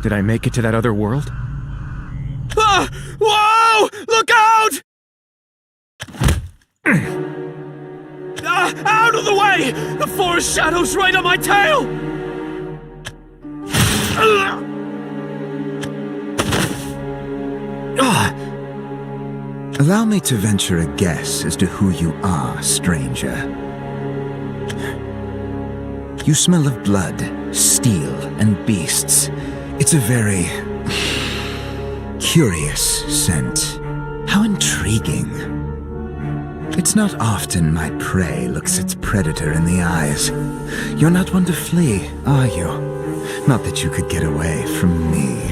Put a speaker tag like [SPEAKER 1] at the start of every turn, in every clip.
[SPEAKER 1] Did I make it to that other world?
[SPEAKER 2] Ah! Whoa! Look out! Out of the way! The forest shadow's right on my tail!
[SPEAKER 3] Allow me to venture a guess as to who you are, stranger. You smell of blood, steel, and beasts. It's a very curious scent. How intriguing. It's not often my prey looks its predator in the eyes. You're not one to flee, are you? Not that you could get away from me.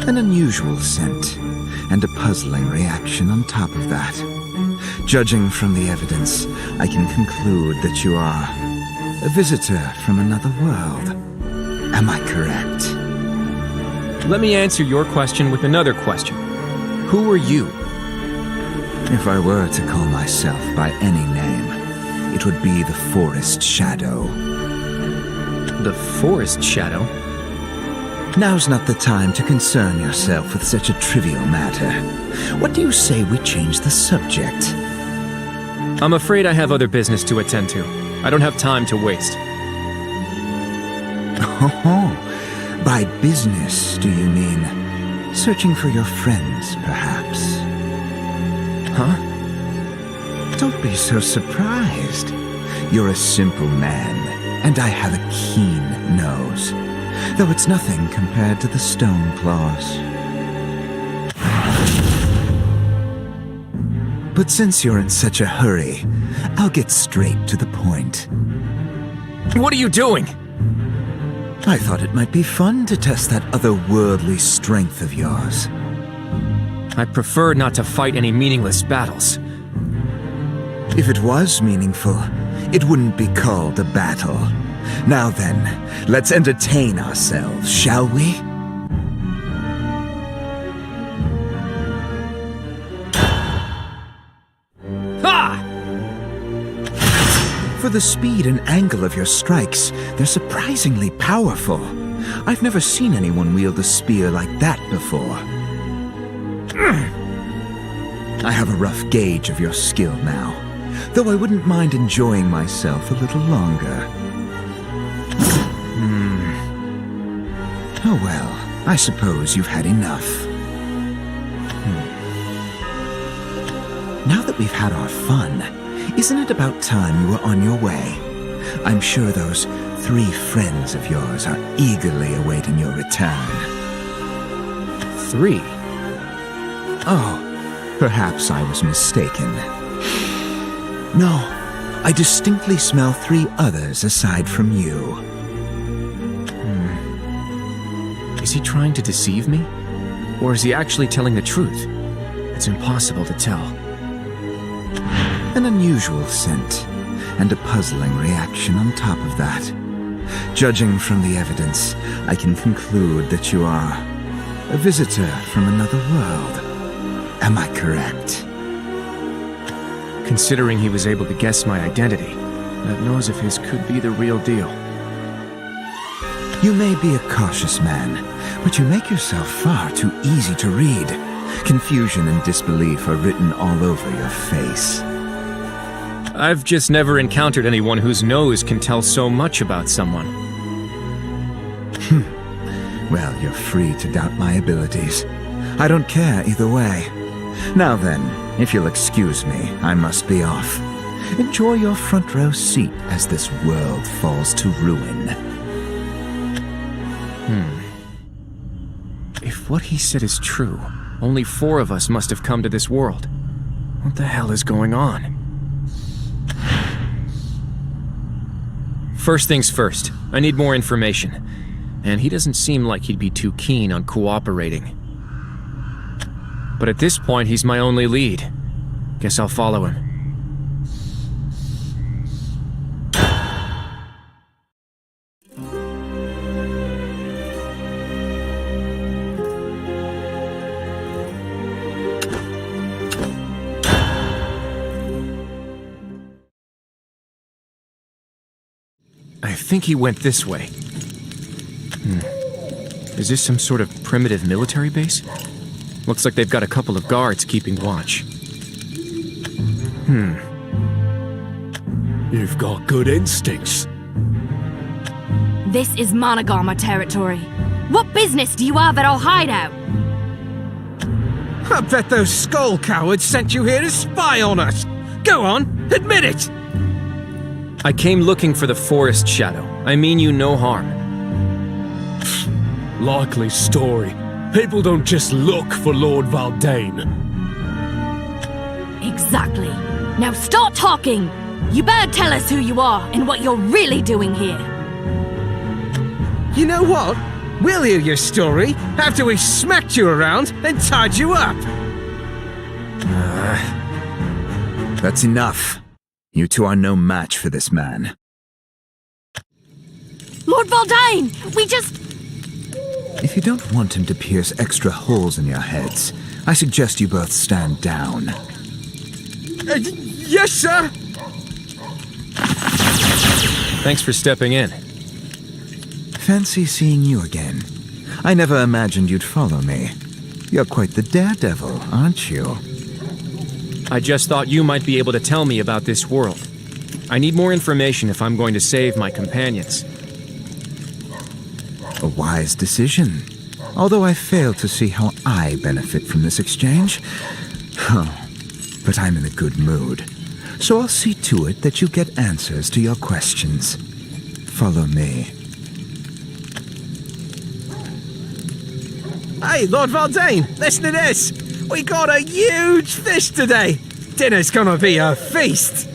[SPEAKER 3] An unusual scent, and a puzzling reaction on top of that. Judging from the evidence, I can conclude that you are a visitor from another world. Am I correct?
[SPEAKER 1] Let me answer your question with another question. Who are you?
[SPEAKER 3] If I were to call myself by any name, it would be the Forest Shadow.
[SPEAKER 1] The Forest Shadow?
[SPEAKER 3] Now's not the time to concern yourself with such a trivial matter. What do you say we change the subject?
[SPEAKER 1] I'm afraid I have other business to attend to. I don't have time to waste.
[SPEAKER 3] Oh, by business, do you mean searching for your friends, perhaps?
[SPEAKER 1] Huh?
[SPEAKER 3] Don't be so surprised. You're a simple man, and I have a keen nose, though it's nothing compared to the stone claws. But since you're in such a hurry, I'll get straight to the point.
[SPEAKER 1] What are you doing?
[SPEAKER 3] I thought it might be fun to test that otherworldly strength of yours.
[SPEAKER 1] I prefer not to fight any meaningless battles.
[SPEAKER 3] If it was meaningful, it wouldn't be called a battle. Now then, let's entertain ourselves, shall we?
[SPEAKER 1] Ha!
[SPEAKER 3] For the speed and angle of your strikes, they're surprisingly powerful. I've never seen anyone wield a spear like that before. I have a rough gauge of your skill now, though I wouldn't mind enjoying myself a little longer. Oh well, I suppose you've had enough. Now that we've had our fun, isn't it about time you were on your way? I'm sure those 3 friends of yours are eagerly awaiting your return.
[SPEAKER 1] 3?
[SPEAKER 3] Oh, perhaps I was mistaken. No, I distinctly smell 3 others aside from you.
[SPEAKER 1] Is he trying to deceive me? Or is he actually telling the truth? It's impossible to tell.
[SPEAKER 3] An unusual scent, and a puzzling reaction on top of that. Judging from the evidence, I can conclude that you are a visitor from another world. Am I correct?
[SPEAKER 1] Considering he was able to guess my identity, that nose of his could be the real deal.
[SPEAKER 3] You may be a cautious man, but you make yourself far too easy to read. Confusion and disbelief are written all over your face.
[SPEAKER 1] I've just never encountered anyone whose nose can tell so much about someone.
[SPEAKER 3] Well, you're free to doubt my abilities. I don't care either way. Now then, if you'll excuse me, I must be off. Enjoy your front row seat as this world falls to ruin.
[SPEAKER 1] If what he said is true, only 4 of us must have come to this world. What the hell is going on? First things first, I need more information. And he doesn't seem like he'd be too keen on cooperating. But at this point, he's my only lead. Guess I'll follow him. I think he went this way. Is this some sort of primitive military base? Looks like they've got a couple of guards keeping watch.
[SPEAKER 2] You've got good instincts.
[SPEAKER 4] This is Monogama territory. What business do you have at our hideout?
[SPEAKER 5] I bet those skull cowards sent you here to spy on us! Go on, admit it!
[SPEAKER 1] I came looking for the forest shadow. I mean you no harm.
[SPEAKER 2] Likely story. People don't just look for Lord Valdain.
[SPEAKER 4] Exactly. Now stop talking! You better tell us who you are and what you're really doing here.
[SPEAKER 5] You know what? We'll hear your story after we've smacked you around and tied you up!
[SPEAKER 3] That's enough. You two are no match for this man.
[SPEAKER 4] Lord Valdain! We just...
[SPEAKER 3] If you don't want him to pierce extra holes in your heads, I suggest you both stand down.
[SPEAKER 5] Yes, sir!
[SPEAKER 1] Thanks for stepping in.
[SPEAKER 3] Fancy seeing you again. I never imagined you'd follow me. You're quite the daredevil, aren't you?
[SPEAKER 1] I just thought you might be able to tell me about this world. I need more information if I'm going to save my companions.
[SPEAKER 3] A wise decision. Although I fail to see how I benefit from this exchange. But I'm in a good mood. So I'll see to it that you get answers to your questions. Follow me.
[SPEAKER 5] Hey, Lord Valdain, listen to this! We got a huge fish today! Dinner's gonna be a feast!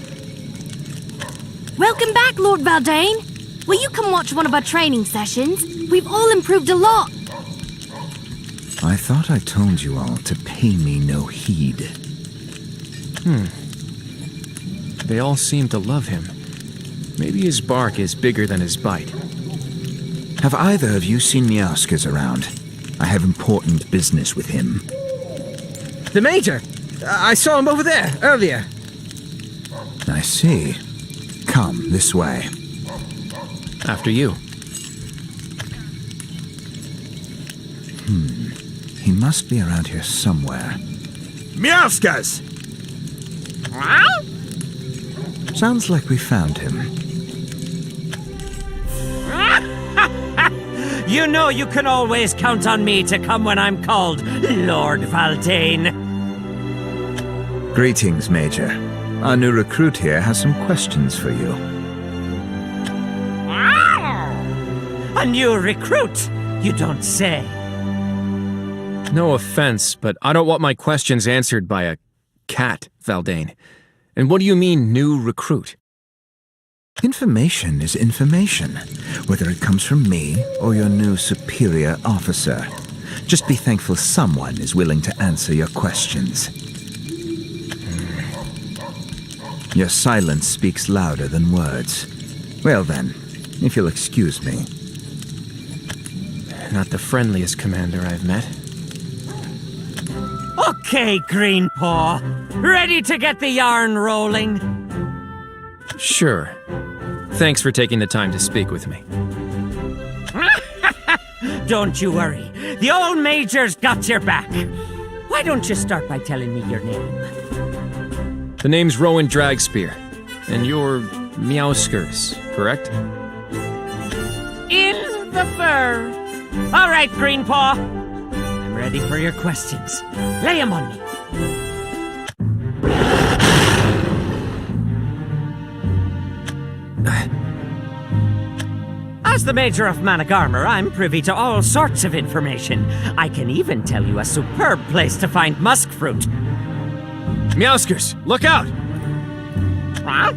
[SPEAKER 4] Welcome back, Lord Valdain! Will you come watch one of our training sessions? We've all improved a lot!
[SPEAKER 3] I thought I told you all to pay me no heed.
[SPEAKER 1] They all seem to love him. Maybe his bark is bigger than his bite.
[SPEAKER 3] Have either of you seen Meowksers around? I have important business with him.
[SPEAKER 5] The Major! I saw him over there, earlier.
[SPEAKER 3] I see. Come, this way.
[SPEAKER 1] After you.
[SPEAKER 3] He must be around here somewhere.
[SPEAKER 5] Meowksers!
[SPEAKER 3] Sounds like we found him.
[SPEAKER 6] You know you can always count on me to come when I'm called, Lord Valdain.
[SPEAKER 3] Greetings, Major. Our new recruit here has some questions for you.
[SPEAKER 6] A new recruit, you don't say.
[SPEAKER 1] No offense, but I don't want my questions answered by a cat, Valdain. And what do you mean, new recruit?
[SPEAKER 3] Information is information, whether it comes from me or your new superior officer. Just be thankful someone is willing to answer your questions. Your silence speaks louder than words. Well then, if you'll excuse me.
[SPEAKER 1] Not the friendliest commander I've met.
[SPEAKER 6] Okay, Greenpaw. Ready to get the yarn rolling?
[SPEAKER 1] Sure. Thanks for taking the time to speak with me.
[SPEAKER 6] Don't you worry. The old Major's got your back. Why don't you start by telling me your name?
[SPEAKER 1] The name's Rowen Dragspear, and you're Meowksers, correct?
[SPEAKER 6] In the fur. All right, Greenpaw. I'm ready for your questions. Lay 'em on me. As the Major of Managarmr, I'm privy to all sorts of information. I can even tell you a superb place to find musk fruit.
[SPEAKER 1] Meowskers, look out!
[SPEAKER 6] Huh?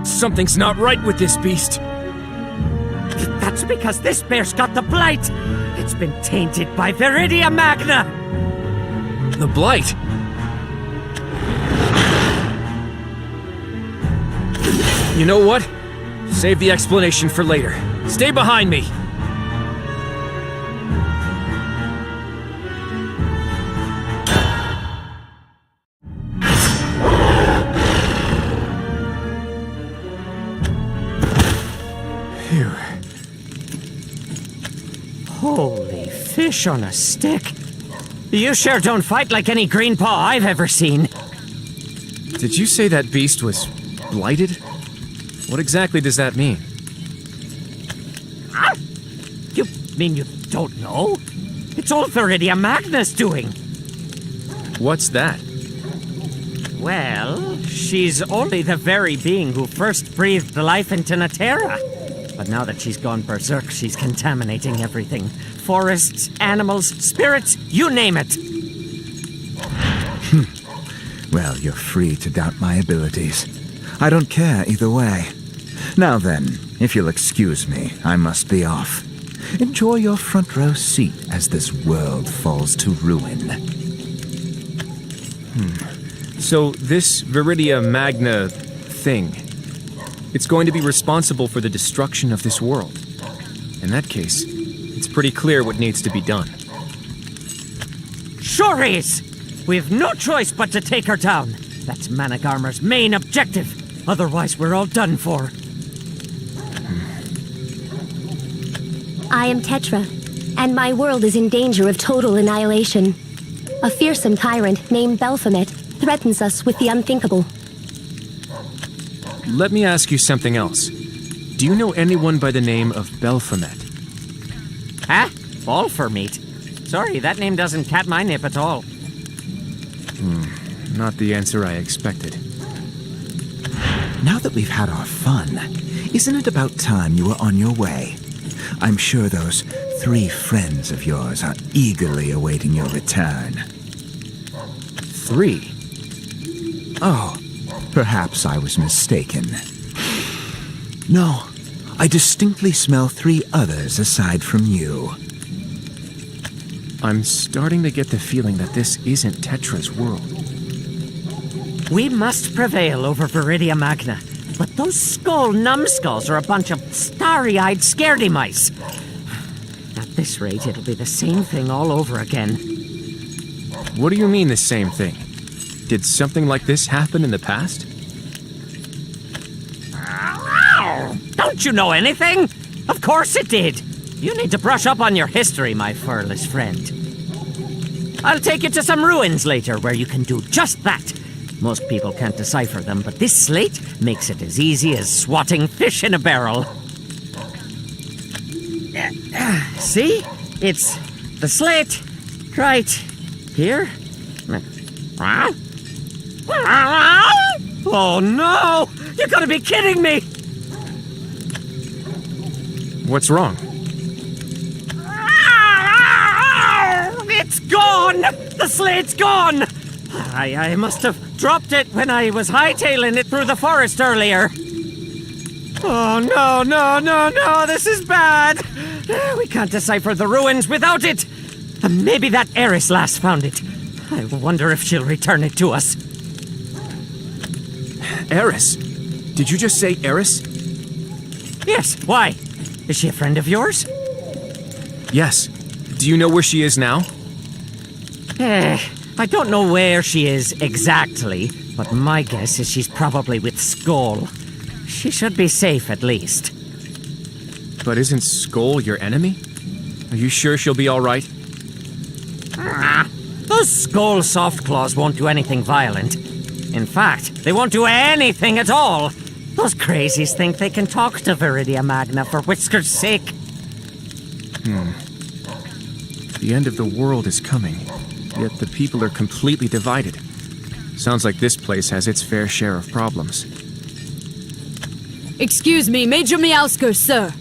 [SPEAKER 1] Something's not right with this beast.
[SPEAKER 6] That's because this bear's got the blight. It's been tainted by Viridia Magna.
[SPEAKER 1] The blight. You know what? Save the explanation for later. Stay behind me!
[SPEAKER 6] Holy fish on a stick. You sure don't fight like any green paw I've ever seen.
[SPEAKER 1] Did you say that beast was blighted? What exactly does that mean?
[SPEAKER 6] Ah! You mean you don't know? It's all Viridia Magna's doing.
[SPEAKER 1] What's that?
[SPEAKER 6] Well, she's only the very being who first breathed life into Natera. But now that she's gone berserk, she's contaminating everything. Forests, animals, spirits, you name it.
[SPEAKER 3] Well, you're free to doubt my abilities. I don't care either way. Now then, if you'll excuse me, I must be off. Enjoy your front row seat as this world falls to ruin.
[SPEAKER 1] So this Viridia Magna thing, it's going to be responsible for the destruction of this world. In that case, it's pretty clear what needs to be done.
[SPEAKER 6] Sure is! We have no choice but to take her down. That's Managarmer's main objective. Otherwise, we're all done for.
[SPEAKER 7] I am Tetra, and my world is in danger of total annihilation. A fearsome tyrant named Belphomet threatens us with the unthinkable.
[SPEAKER 1] Let me ask you something else. Do you know anyone by the name of Belphomet?
[SPEAKER 6] Huh? Ball for meat? Sorry, that name doesn't cat my nip at all.
[SPEAKER 1] Not the answer I expected.
[SPEAKER 3] Now that we've had our fun, isn't it about time you were on your way? I'm sure those 3 friends of yours are eagerly awaiting your return.
[SPEAKER 1] 3?
[SPEAKER 3] Oh, perhaps I was mistaken. No, I distinctly smell 3 others aside from you.
[SPEAKER 1] I'm starting to get the feeling that this isn't Tetra's world.
[SPEAKER 6] We must prevail over Viridia Magna. But those skull numbskulls are a bunch of starry-eyed scaredy mice. At this rate, it'll be the same thing all over again.
[SPEAKER 1] What do you mean the same thing? Did something like this happen in the past?
[SPEAKER 6] Don't you know anything? Of course it did. You need to brush up on your history, my furless friend. I'll take you to some ruins later where you can do just that. Most people can't decipher them, but this slate makes it as easy as swatting fish in a barrel. See? It's the slate right here. Oh no! You gotta be kidding me!
[SPEAKER 1] What's wrong?
[SPEAKER 6] It's gone! The slate's gone! I must have dropped it when I was hightailing it through the forest earlier. Oh, no, this is bad. We can't decipher the ruins without it. Maybe that Eris lass found it. I wonder if she'll return it to us.
[SPEAKER 1] Eris? Did you just say Eris?
[SPEAKER 6] Yes, why? Is she a friend of yours?
[SPEAKER 1] Yes. Do you know where she is now?
[SPEAKER 6] I don't know where she is exactly, but my guess is she's probably with Skull. She should be safe at least.
[SPEAKER 1] But isn't Skull your enemy? Are you sure she'll be all right?
[SPEAKER 6] Those Skull soft claws won't do anything violent. In fact, they won't do anything at all. Those crazies think they can talk to Viridia Magna for Whisker's sake.
[SPEAKER 1] The end of the world is coming, yet the people are completely divided. Sounds like this place has its fair share of problems.
[SPEAKER 4] Excuse me, Major Meowksers, sir.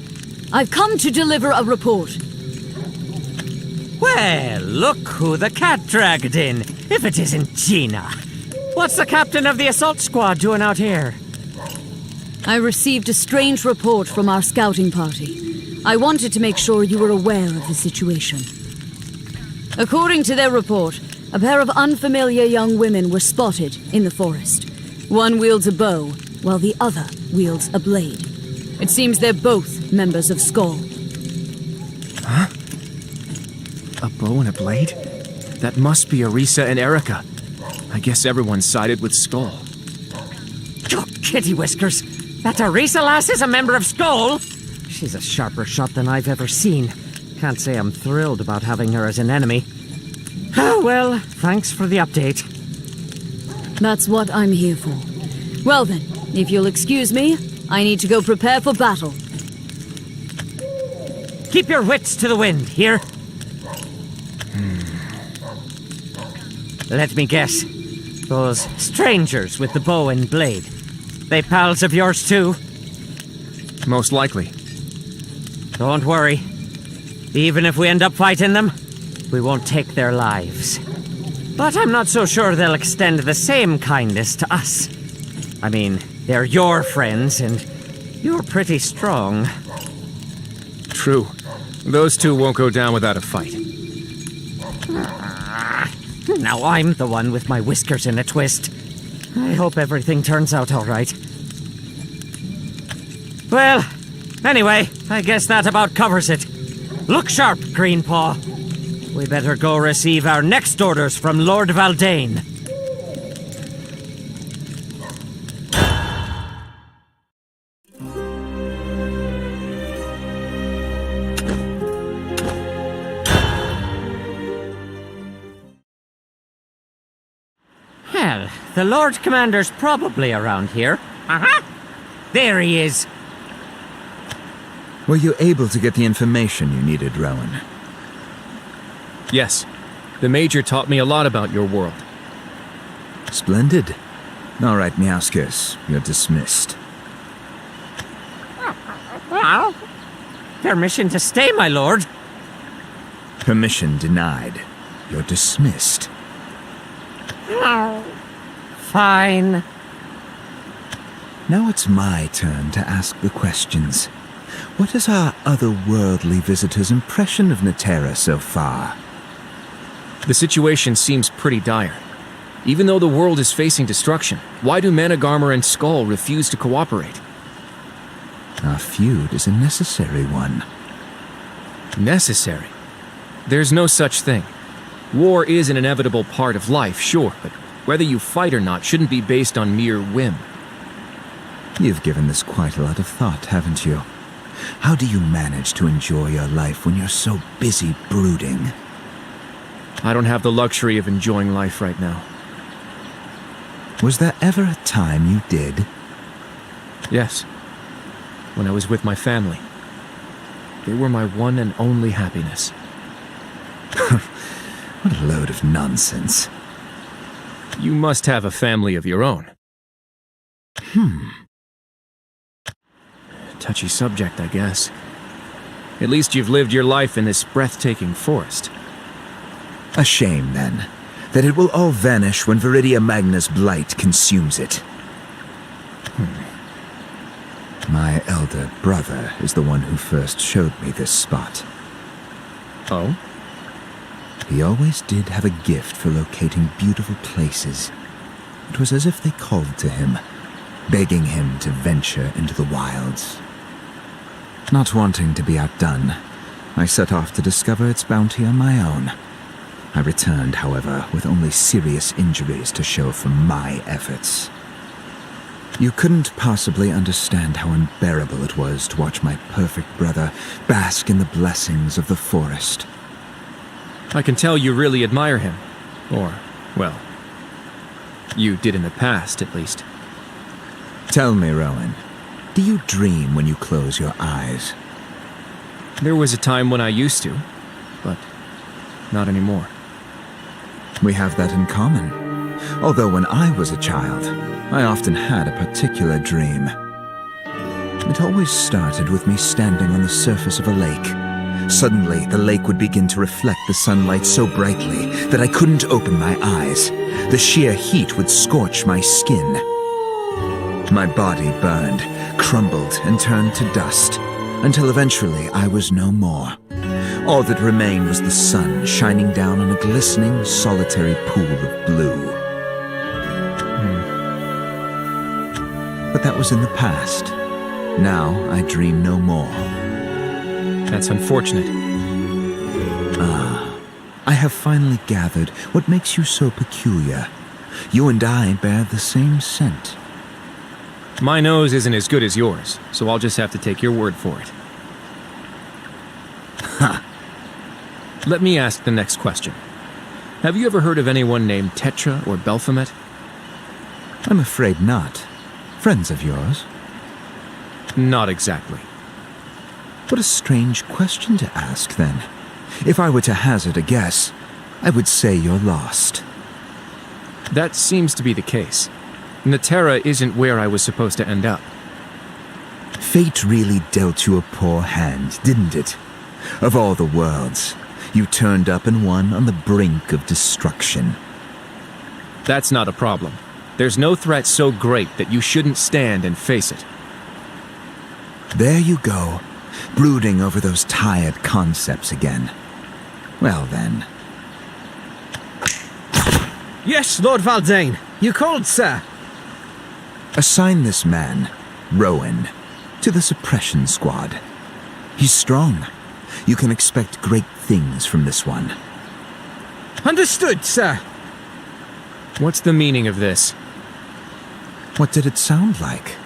[SPEAKER 4] I've come to deliver a report.
[SPEAKER 6] Well, look who the cat dragged in, if it isn't Djeana. What's the captain of the assault squad doing out here?
[SPEAKER 4] I received a strange report from our scouting party. I wanted to make sure you were aware of the situation. According to their report, a pair of unfamiliar young women were spotted in the forest. One wields a bow, while the other wields a blade. It seems they're both members of Skull.
[SPEAKER 1] Huh? A bow and a blade? That must be Erisa and Erica. I guess everyone sided with Skull.
[SPEAKER 6] Oh, kitty whiskers! That Erisa lass is a member of Skull! She's a sharper shot than I've ever seen. Can't say I'm thrilled about having her as an enemy. Oh, well, thanks for the update.
[SPEAKER 4] That's what I'm here for. Well then, if you'll excuse me, I need to go prepare for battle.
[SPEAKER 6] Keep your wits to the wind, here? Let me guess. Those strangers with the bow and blade. They pals of yours too?
[SPEAKER 1] Most likely.
[SPEAKER 6] Don't worry. Even if we end up fighting them, we won't take their lives. But I'm not so sure they'll extend the same kindness to us. I mean, they're your friends, and you're pretty strong.
[SPEAKER 1] True. Those two won't go down without a fight.
[SPEAKER 6] Now I'm the one with my whiskers in a twist. I hope everything turns out all right. Well, anyway, I guess that about covers it. Look sharp, Greenpaw. We better go receive our next orders from Lord Valdain. Well, the Lord Commander's probably around here. Uh-huh! There he is!
[SPEAKER 3] Were you able to get the information you needed, Rowen?
[SPEAKER 1] Yes. The Major taught me a lot about your world.
[SPEAKER 3] Splendid. All right, Meowksers, you're dismissed.
[SPEAKER 6] Well, permission to stay, my lord.
[SPEAKER 3] Permission denied. You're dismissed.
[SPEAKER 6] Fine.
[SPEAKER 3] Now it's my turn to ask the questions. What is our otherworldly visitor's impression of Netera so far?
[SPEAKER 1] The situation seems pretty dire. Even though the world is facing destruction, why do Managarmr and Skull refuse to cooperate?
[SPEAKER 3] Our feud is a necessary one.
[SPEAKER 1] Necessary? There's no such thing. War is an inevitable part of life, sure, but whether you fight or not shouldn't be based on mere whim.
[SPEAKER 3] You've given this quite a lot of thought, haven't you? How do you manage to enjoy your life when you're so busy brooding?
[SPEAKER 1] I don't have the luxury of enjoying life right now.
[SPEAKER 3] Was there ever a time you did?
[SPEAKER 1] Yes. When I was with my family. They were my one and only happiness.
[SPEAKER 3] What a load of nonsense.
[SPEAKER 1] You must have a family of your own. Touchy subject, I guess. At least you've lived your life in this breathtaking forest.
[SPEAKER 3] A shame, then, that it will all vanish when Viridia Magna's blight consumes it. My elder brother is the one who first showed me this spot.
[SPEAKER 1] Oh?
[SPEAKER 3] He always did have a gift for locating beautiful places. It was as if they called to him, begging him to venture into the wilds. Not wanting to be outdone, I set off to discover its bounty on my own. I returned, however, with only serious injuries to show for my efforts. You couldn't possibly understand how unbearable it was to watch my perfect brother bask in the blessings of the forest.
[SPEAKER 1] I can tell you really admire him. Or, well, you did in the past, at least.
[SPEAKER 3] Tell me, Rowen, do you dream when you close your eyes?
[SPEAKER 1] There was a time when I used to, but not anymore.
[SPEAKER 3] We have that in common. Although when I was a child, I often had a particular dream. It always started with me standing on the surface of a lake. Suddenly, the lake would begin to reflect the sunlight so brightly that I couldn't open my eyes. The sheer heat would scorch my skin. My body burned, crumbled, and turned to dust, until eventually I was no more. All that remained was the sun shining down on a glistening, solitary pool of blue. But that was in the past. Now I dream no more.
[SPEAKER 1] That's unfortunate.
[SPEAKER 3] I have finally gathered what makes you so peculiar. You and I bear the same scent.
[SPEAKER 1] My nose isn't as good as yours, so I'll just have to take your word for it. Let me ask the next question. Have you ever heard of anyone named Tetra or Belphomet?
[SPEAKER 3] I'm afraid not. Friends of yours?
[SPEAKER 1] Not exactly.
[SPEAKER 3] What a strange question to ask, then. If I were to hazard a guess, I would say you're lost.
[SPEAKER 1] That seems to be the case. Natera isn't where I was supposed to end up.
[SPEAKER 3] Fate really dealt you a poor hand, didn't it? Of all the worlds, you turned up in one on the brink of destruction.
[SPEAKER 1] That's not a problem. There's no threat so great that you shouldn't stand and face it.
[SPEAKER 3] There you go, brooding over those tired concepts again. Well then.
[SPEAKER 5] Yes, Lord Valdain. You called, sir.
[SPEAKER 3] Assign this man, Rowen, to the suppression squad. He's strong. You can expect great things from this one.
[SPEAKER 5] Understood, sir.
[SPEAKER 1] What's the meaning of this?
[SPEAKER 3] What did it sound like?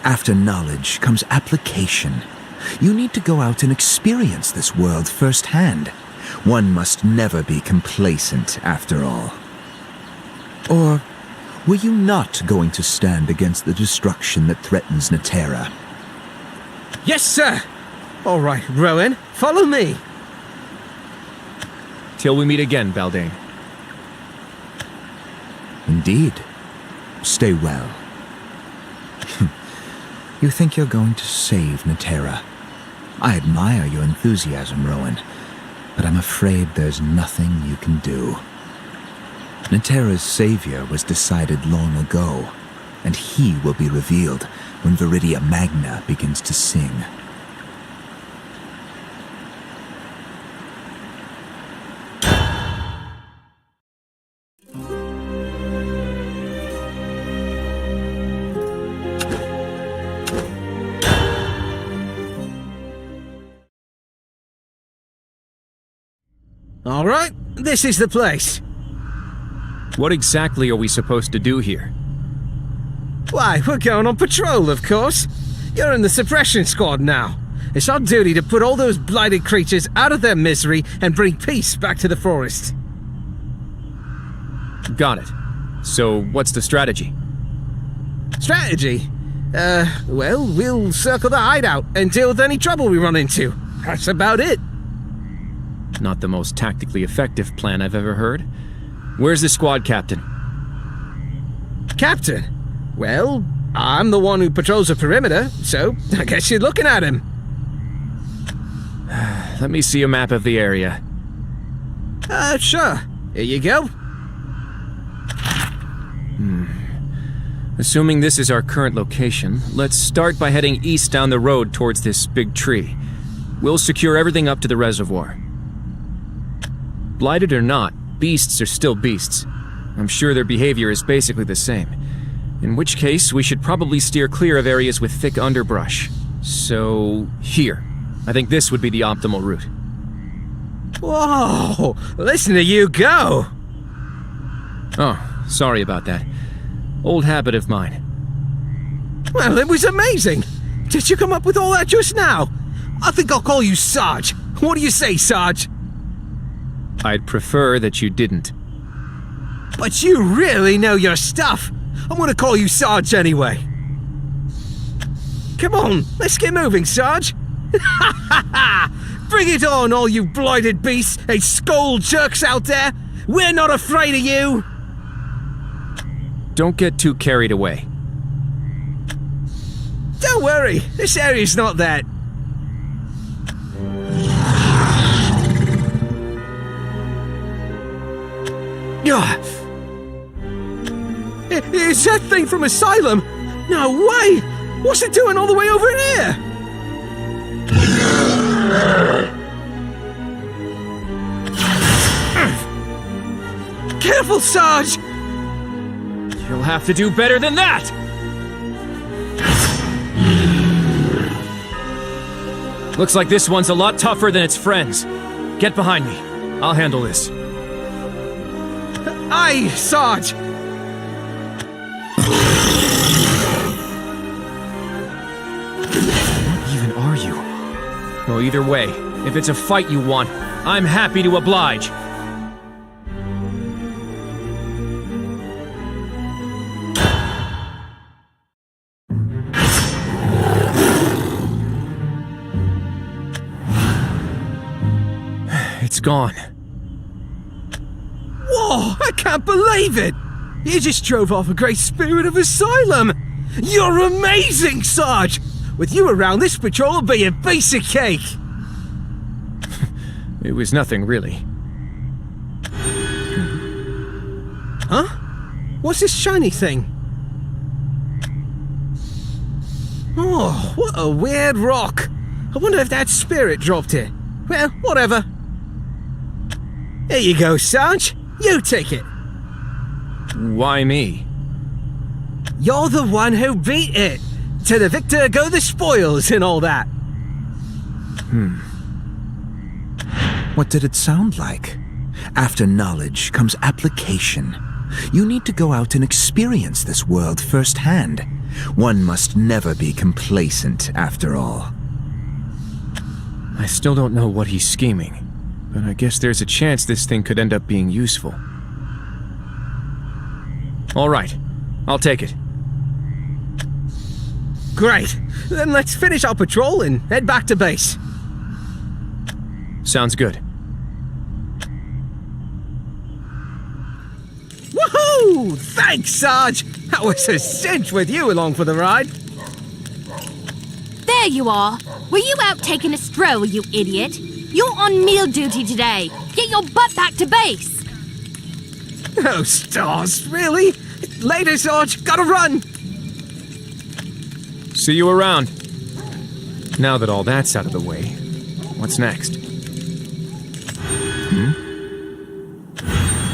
[SPEAKER 3] After knowledge comes application. You need to go out and experience this world firsthand. One must never be complacent, after all. Or were you not going to stand against the destruction that threatens Natera?
[SPEAKER 5] Yes, sir. All right, Rowen, follow me.
[SPEAKER 1] Till we meet again, Valdain.
[SPEAKER 3] Indeed. Stay well. You think you're going to save Natera? I admire your enthusiasm, Rowen, but I'm afraid there's nothing you can do. Natera's savior was decided long ago, and he will be revealed when Viridia Magna begins to sing.
[SPEAKER 5] All right, this is the place.
[SPEAKER 1] What exactly are we supposed to do here?
[SPEAKER 5] Why, we're going on patrol, of course. You're in the suppression squad now. It's our duty to put all those blighted creatures out of their misery and bring peace back to the forest.
[SPEAKER 1] Got it. So, what's the strategy?
[SPEAKER 5] Strategy? Well, we'll circle the hideout and deal with any trouble we run into. That's about it.
[SPEAKER 1] Not the most tactically effective plan I've ever heard. Where's the squad captain?
[SPEAKER 5] Captain? Well, I'm the one who patrols the perimeter, so I guess you're looking at him.
[SPEAKER 1] Let me see a map of the area.
[SPEAKER 5] Sure. Here you go.
[SPEAKER 1] Assuming this is our current location, let's start by heading east down the road towards this big tree. We'll secure everything up to the reservoir. Blighted or not, beasts are still beasts. I'm sure their behavior is basically the same. In which case, we should probably steer clear of areas with thick underbrush. So, here. I think this would be the optimal route.
[SPEAKER 5] Whoa! Listen to you go!
[SPEAKER 1] Oh, sorry about that. Old habit of mine.
[SPEAKER 5] Well, it was amazing! Did you come up with all that just now? I think I'll call you Sarge. What do you say, Sarge?
[SPEAKER 1] I'd prefer that you didn't.
[SPEAKER 5] But you really know your stuff. I'm gonna call you Sarge anyway. Come on, let's get moving, Sarge. Bring it on, all you blighted beasts and skull jerks out there. We're not afraid of you.
[SPEAKER 1] Don't get too carried away.
[SPEAKER 5] Don't worry, this area's not that. Is that thing from Asylum? No way! What's it doing all the way over here? Careful, Sarge!
[SPEAKER 1] You'll have to do better than that! Looks like this one's a lot tougher than its friends. Get behind me. I'll handle this.
[SPEAKER 5] Aye, Sarge!
[SPEAKER 1] What even are you? Well, either way, if it's a fight you want, I'm happy to oblige. It's gone.
[SPEAKER 5] Whoa, I can't believe it! You just drove off a great spirit of asylum! You're amazing, Sarge! With you around, this patrol will be a piece of cake!
[SPEAKER 1] It was nothing, really.
[SPEAKER 5] Huh? What's this shiny thing? Oh, what a weird rock! I wonder if that spirit dropped it. Well, whatever. Here you go, Sarge. You take it.
[SPEAKER 1] Why me?
[SPEAKER 5] You're the one who beat it. To the victor go the spoils and all that.
[SPEAKER 3] What did it sound like? After knowledge comes application. You need to go out and experience this world firsthand. One must never be complacent, after all.
[SPEAKER 1] I still don't know what he's scheming, but I guess there's a chance this thing could end up being useful. All right, I'll take it.
[SPEAKER 5] Great. Then let's finish our patrol and head back to base.
[SPEAKER 1] Sounds good.
[SPEAKER 5] Woohoo! Thanks, Sarge! That was a cinch with you along for the ride.
[SPEAKER 8] There you are. Were you out taking a stroll, you idiot? You're on meal duty today. Get your butt back to base.
[SPEAKER 5] Oh, stars, really? Later, Sarge. Gotta run!
[SPEAKER 1] See you around. Now that all that's out of the way, what's next?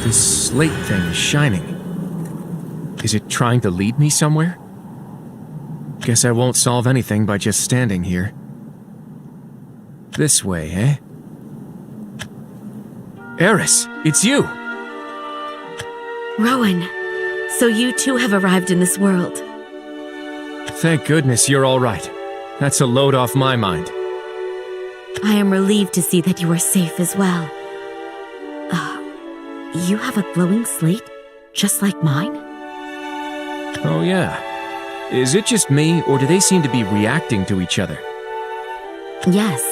[SPEAKER 1] This slate thing is shining. Is it trying to lead me somewhere? Guess I won't solve anything by just standing here. This way, eh? Eris, it's you!
[SPEAKER 9] Rowen, so you too have arrived in this world.
[SPEAKER 1] Thank goodness you're all right. That's a load off my mind.
[SPEAKER 9] I am relieved to see that you are safe as well. You have a glowing slate, just like mine?
[SPEAKER 1] Oh yeah. Is it just me, or do they seem to be reacting to each other?
[SPEAKER 9] Yes,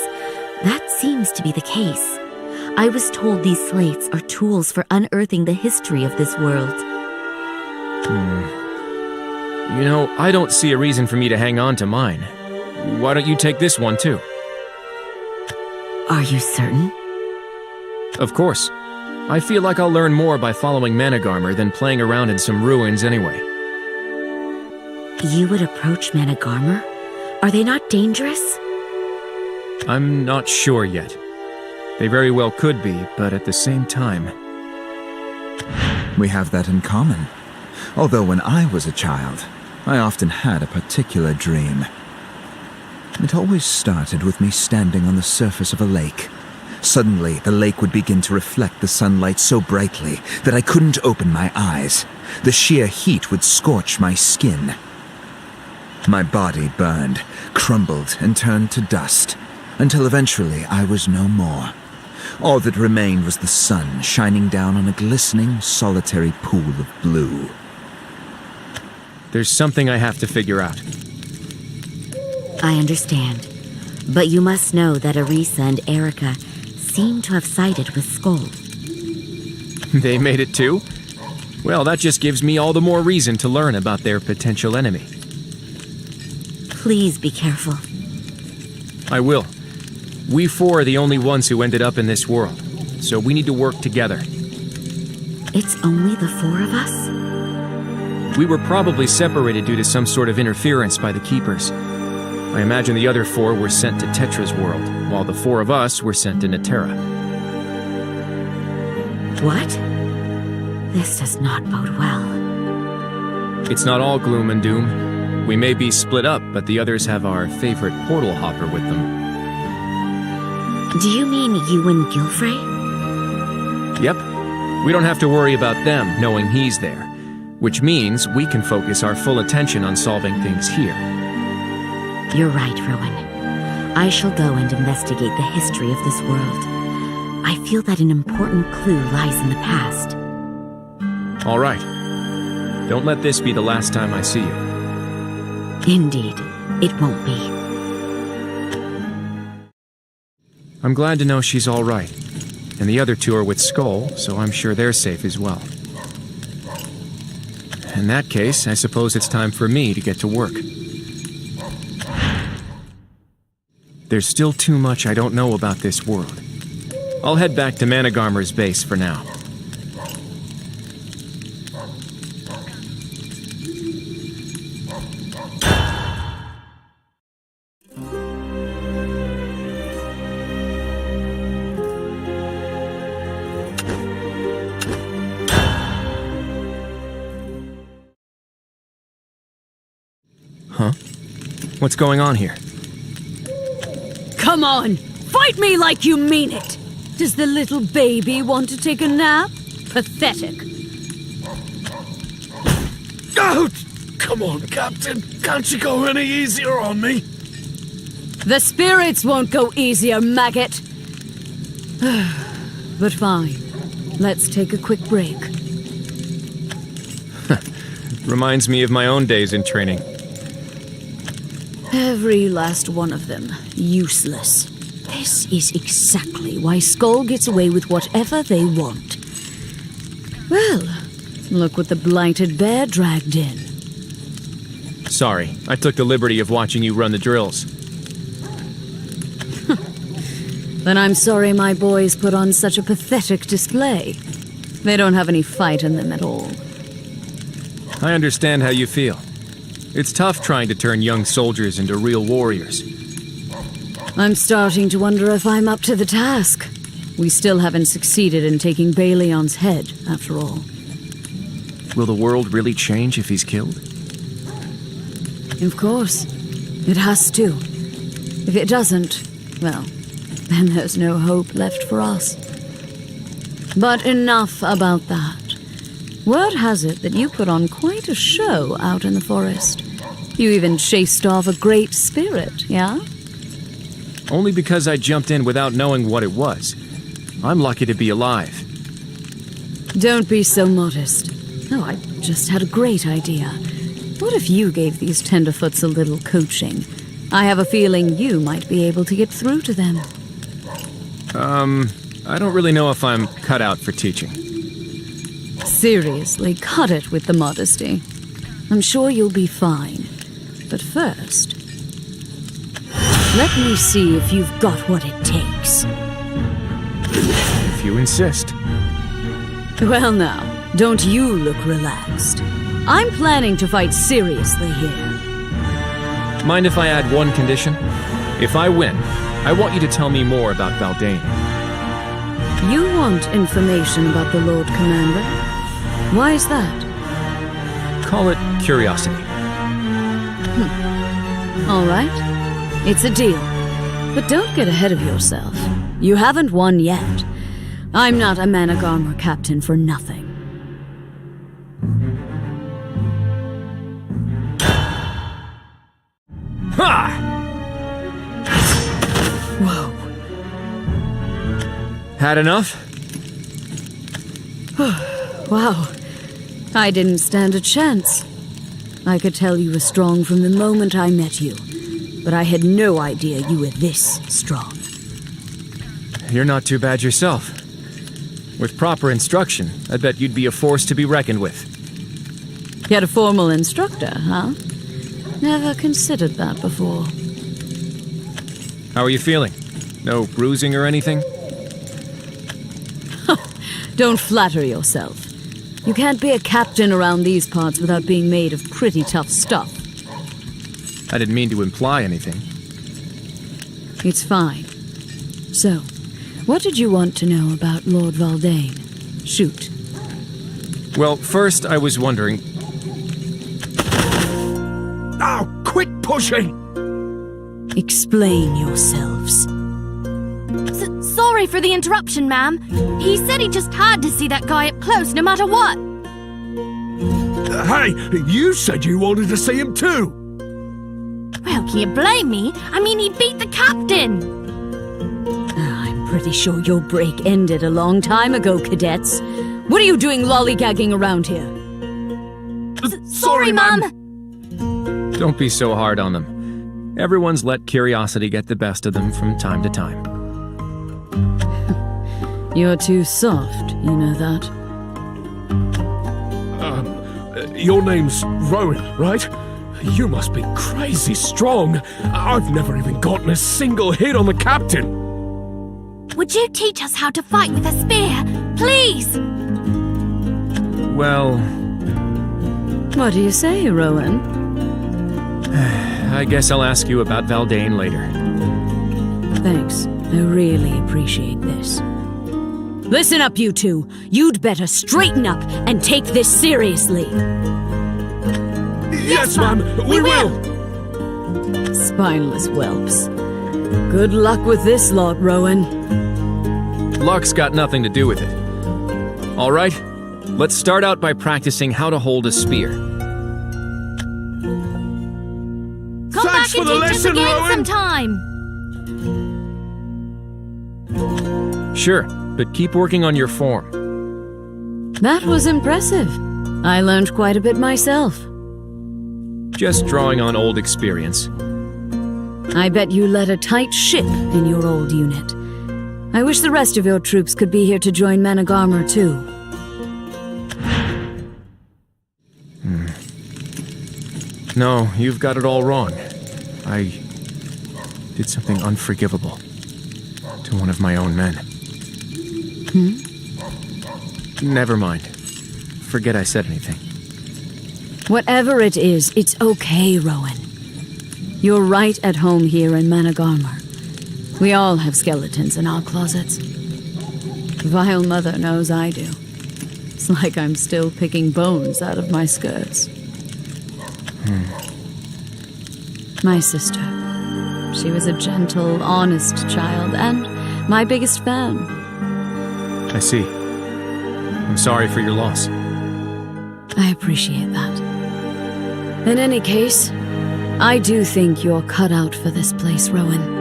[SPEAKER 9] that seems to be the case. I was told these slates are tools for unearthing the history of this world.
[SPEAKER 1] You know, I don't see a reason for me to hang on to mine. Why don't you take this one too?
[SPEAKER 9] Are you certain?
[SPEAKER 1] Of course. I feel like I'll learn more by following Managarmr than playing around in some ruins anyway.
[SPEAKER 9] You would approach Managarmr? Are they not dangerous?
[SPEAKER 1] I'm not sure yet. They very well could be, but at the same time...
[SPEAKER 3] We have that in common. Although when I was a child, I often had a particular dream. It always started with me standing on the surface of a lake. Suddenly, the lake would begin to reflect the sunlight so brightly that I couldn't open my eyes. The sheer heat would scorch my skin. My body burned, crumbled, and turned to dust, until eventually I was no more. All that remained was the sun shining down on a glistening, solitary pool of blue.
[SPEAKER 1] There's something I have to figure out.
[SPEAKER 9] I understand. But you must know that Erisa and Erica seem to have sided with Skull.
[SPEAKER 1] They made it too? Well, that just gives me all the more reason to learn about their potential enemy.
[SPEAKER 9] Please be careful.
[SPEAKER 1] I will. We four are the only ones who ended up in this world, so we need to work together.
[SPEAKER 9] It's only the four of us?
[SPEAKER 1] We were probably separated due to some sort of interference by the Keepers. I imagine the other four were sent to Tetra's world, while the four of us were sent to Netera.
[SPEAKER 9] What? This does not bode well.
[SPEAKER 1] It's not all gloom and doom. We may be split up, but the others have our favorite portal hopper with them.
[SPEAKER 9] Do you mean you and Gilfrey?
[SPEAKER 1] Yep. We don't have to worry about them knowing he's there, which means we can focus our full attention on solving things here.
[SPEAKER 9] You're right, Rowen. I shall go and investigate the history of this world. I feel that an important clue lies in the past.
[SPEAKER 1] All right. Don't let this be the last time I see you.
[SPEAKER 9] Indeed, it won't be.
[SPEAKER 1] I'm glad to know she's all right. And the other two are with Skull, so I'm sure they're safe as well. In that case, I suppose it's time for me to get to work. There's still too much I don't know about this world. I'll head back to Managarmer's base for now. Huh? What's going on here?
[SPEAKER 4] Come on! Fight me like you mean it! Does the little baby want to take a nap? Pathetic.
[SPEAKER 2] Oh, come on, Captain. Can't you go any easier on me?
[SPEAKER 4] The spirits won't go easier, maggot. But fine. Let's take a quick break.
[SPEAKER 1] Reminds me of my own days in training.
[SPEAKER 4] Every last one of them. Useless. This is exactly why Skull gets away with whatever they want. Well, look what the blighted bear dragged in.
[SPEAKER 1] Sorry, I took the liberty of watching you run the drills.
[SPEAKER 4] Then I'm sorry my boys put on such a pathetic display. They don't have any fight in them at all.
[SPEAKER 1] I understand how you feel. It's tough trying to turn young soldiers into real warriors.
[SPEAKER 4] I'm starting to wonder if I'm up to the task. We still haven't succeeded in taking Balion's head, after all.
[SPEAKER 1] Will the world really change if he's killed?
[SPEAKER 4] Of course. It has to. If it doesn't, well, then there's no hope left for us. But enough about that. Word has it that you put on quite a show out in the forest. You even chased off a great spirit, yeah?
[SPEAKER 1] Only because I jumped in without knowing what it was. I'm lucky to be alive.
[SPEAKER 4] Don't be so modest. No, I just had a great idea. What if you gave these tenderfoots a little coaching? I have a feeling you might be able to get through to them.
[SPEAKER 1] I don't really know if I'm cut out for teaching.
[SPEAKER 4] Seriously, cut it with the modesty. I'm sure you'll be fine. But first, let me see if you've got what it takes.
[SPEAKER 1] If you insist.
[SPEAKER 4] Well now, don't you look relaxed. I'm planning to fight seriously here.
[SPEAKER 1] Mind if I add one condition? If I win, I want you to tell me more about Valdain.
[SPEAKER 4] You want information about the Lord Commander? Why is that?
[SPEAKER 1] Call it curiosity.
[SPEAKER 4] All right. It's a deal. But don't get ahead of yourself. You haven't won yet. I'm not a Managarmer captain for nothing.
[SPEAKER 1] Ha!
[SPEAKER 4] Whoa.
[SPEAKER 1] Had enough?
[SPEAKER 4] Wow. I didn't stand a chance. I could tell you were strong from the moment I met you, but I had no idea you were this strong.
[SPEAKER 1] You're not too bad yourself. With proper instruction, I bet you'd be a force to be reckoned with.
[SPEAKER 4] Yet a formal instructor, huh? Never considered that before.
[SPEAKER 1] How are you feeling? No bruising or anything?
[SPEAKER 4] Don't flatter yourself. You can't be a captain around these parts without being made of pretty tough stuff.
[SPEAKER 1] I didn't mean to imply anything.
[SPEAKER 4] It's fine. So, what did you want to know about Lord Valdain? Shoot.
[SPEAKER 1] Well, first I was wondering...
[SPEAKER 2] Now, quit pushing!
[SPEAKER 4] Explain yourselves.
[SPEAKER 8] Sorry for the interruption, ma'am. He said he just had to see that guy up close no matter what.
[SPEAKER 2] Hey, you said you wanted to see him too!
[SPEAKER 8] Well, How can you blame me? I mean, he beat the captain!
[SPEAKER 4] I'm pretty sure your break ended a long time ago, cadets. What are you doing lollygagging around here?
[SPEAKER 8] Sorry, Mum!
[SPEAKER 1] Don't be so hard on them. Everyone's let curiosity get the best of them from time to time.
[SPEAKER 4] You're too soft, you know that.
[SPEAKER 2] Your name's Rowen, right? You must be crazy strong. I've never even gotten a single hit on the captain.
[SPEAKER 8] Would you teach us how to fight with a spear? Please!
[SPEAKER 1] Well,
[SPEAKER 4] What do you say, Rowen?
[SPEAKER 1] I guess I'll ask you about Valdain later.
[SPEAKER 4] Thanks. I really appreciate this. Listen up, you two. You'd better straighten up and take this seriously.
[SPEAKER 2] Yes, ma'am, we will!
[SPEAKER 4] Spineless whelps. Good luck with this lot, Rowen.
[SPEAKER 1] Luck's got nothing to do with it. All right, let's start out by practicing how to hold a spear.
[SPEAKER 8] Come
[SPEAKER 2] Thanks
[SPEAKER 8] back
[SPEAKER 2] for
[SPEAKER 8] and
[SPEAKER 2] the
[SPEAKER 8] teach us
[SPEAKER 2] lesson,
[SPEAKER 8] again
[SPEAKER 2] Rowen.
[SPEAKER 8] sometime!
[SPEAKER 1] Sure, but keep working on your form.
[SPEAKER 4] That was impressive. I learned quite a bit myself.
[SPEAKER 1] Just drawing on old experience.
[SPEAKER 4] I bet you led a tight ship in your old unit. I wish the rest of your troops could be here to join Managarmr, too.
[SPEAKER 1] No, you've got it all wrong. I did something unforgivable to one of my own men. Never mind. Forget I said anything.
[SPEAKER 4] Whatever it is, it's okay, Rowen. You're right at home here in Managarmr. We all have skeletons in our closets. Vile Mother knows I do. It's like I'm still picking bones out of my skirts. My sister. She was a gentle, honest child, and my biggest fan.
[SPEAKER 1] I see. I'm sorry for your loss.
[SPEAKER 4] I appreciate that. In any case, I do think you're cut out for this place, Rowen.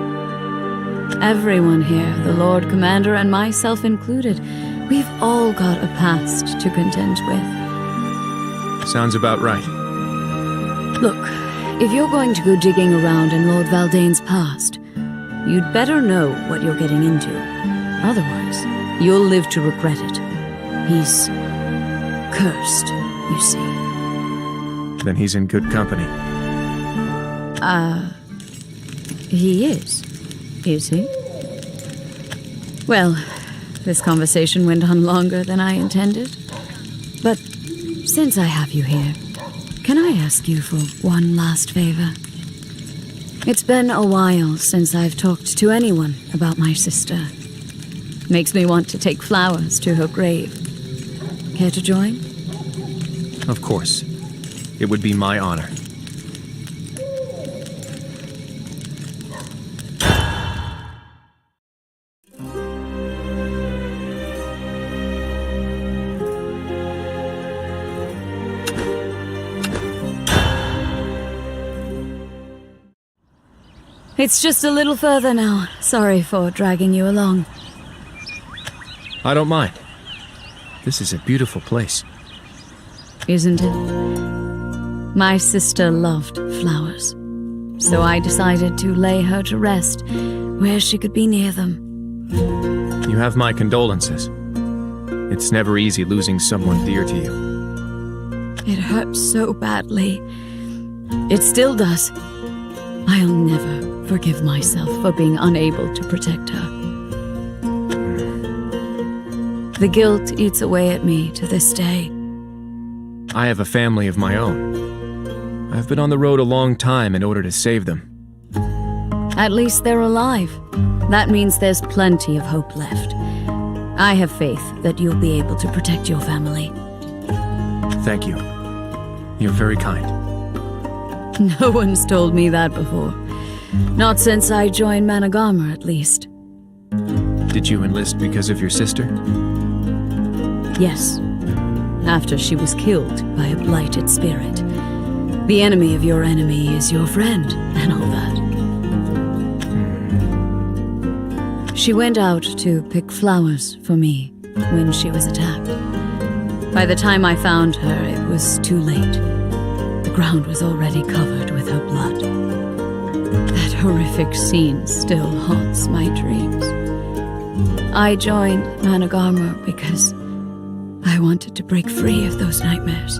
[SPEAKER 4] Everyone here, the Lord Commander and myself included, we've all got a past to contend with.
[SPEAKER 1] Sounds about right.
[SPEAKER 4] Look, if you're going to go digging around in Lord Valdain's past, you'd better know what you're getting into. Otherwise, you'll live to regret it. He's cursed, you see.
[SPEAKER 1] Then he's in good company.
[SPEAKER 4] He is he? Well, this conversation went on longer than I intended. But since I have you here, can I ask you for one last favor? It's been a while since I've talked to anyone about my sister. Makes me want to take flowers to her grave. Care to join?
[SPEAKER 1] Of course. It would be my honor.
[SPEAKER 4] It's just a little further now. Sorry for dragging you along.
[SPEAKER 1] I don't mind. This is a beautiful place.
[SPEAKER 4] Isn't it? My sister loved flowers, so I decided to lay her to rest where she could be near them.
[SPEAKER 1] You have my condolences. It's never easy losing someone dear to you.
[SPEAKER 4] It hurts so badly. It still does. I'll never forgive myself for being unable to protect her. The guilt eats away at me to this day.
[SPEAKER 1] I have a family of my own. I've been on the road a long time in order to save them.
[SPEAKER 4] At least they're alive. That means there's plenty of hope left. I have faith that you'll be able to protect your family.
[SPEAKER 1] Thank you. You're very kind.
[SPEAKER 4] No one's told me that before. Not since I joined Managarmr, at least.
[SPEAKER 1] Did you enlist because of your sister?
[SPEAKER 4] Yes. After she was killed by a blighted spirit. The enemy of your enemy is your friend, and all that. She went out to pick flowers for me when she was attacked. By the time I found her, it was too late. The ground was already covered with her blood. That horrific scene still haunts my dreams. I joined Managarmr because I wanted to break free of those nightmares.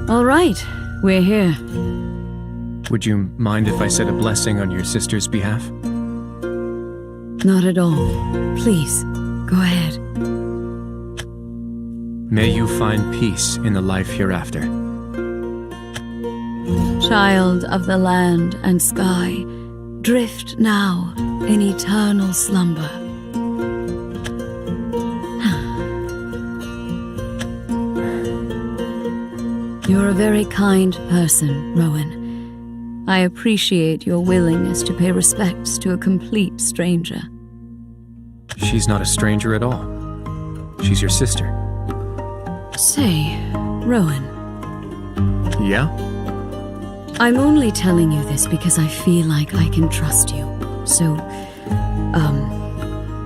[SPEAKER 4] All right, we're here.
[SPEAKER 1] Would you mind if I said a blessing on your sister's behalf?
[SPEAKER 4] Not at all. Please, go ahead.
[SPEAKER 1] May you find peace in the life hereafter.
[SPEAKER 4] Child of the land and sky, drift now in eternal slumber. You're a very kind person, Rowen. I appreciate your willingness to pay respects to a complete stranger.
[SPEAKER 1] She's not a stranger at all. She's your sister.
[SPEAKER 4] Say, Rowen.
[SPEAKER 1] Yeah?
[SPEAKER 4] I'm only telling you this because I feel like I can trust you. So,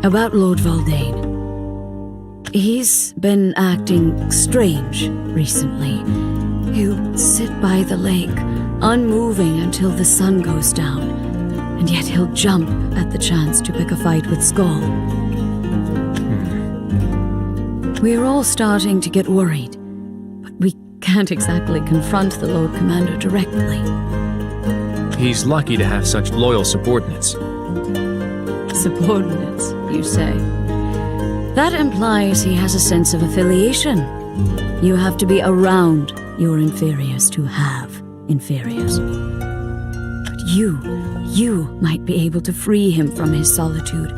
[SPEAKER 4] about Lord Valdain. He's been acting strange recently. He'll sit by the lake, unmoving until the sun goes down, and yet he'll jump at the chance to pick a fight with Skull. We're all starting to get worried, but we can't exactly confront the Lord Commander directly.
[SPEAKER 1] He's lucky to have such loyal subordinates.
[SPEAKER 4] Subordinates, you say? That implies he has a sense of affiliation. You have to be around your inferiors to have inferiors. But you might be able to free him from his solitude.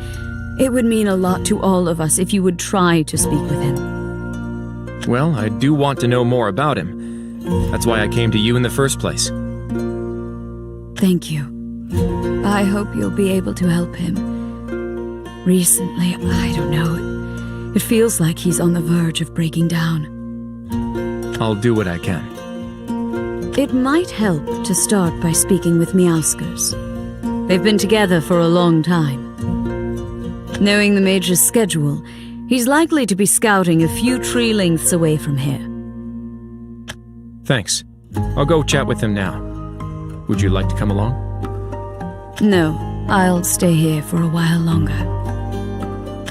[SPEAKER 4] It would mean a lot to all of us if you would try to speak with him.
[SPEAKER 1] Well, I do want to know more about him. That's why I came to you in the first place.
[SPEAKER 4] Thank you. I hope you'll be able to help him. Recently, I don't know, it feels like he's on the verge of breaking down.
[SPEAKER 1] I'll do what I can.
[SPEAKER 4] It might help to start by speaking with Meowksers. They've been together for a long time. Knowing the Mage's schedule, he's likely to be scouting a few tree lengths away from here.
[SPEAKER 1] Thanks. I'll go chat with him now. Would you like to come along?
[SPEAKER 4] No, I'll stay here for a while longer.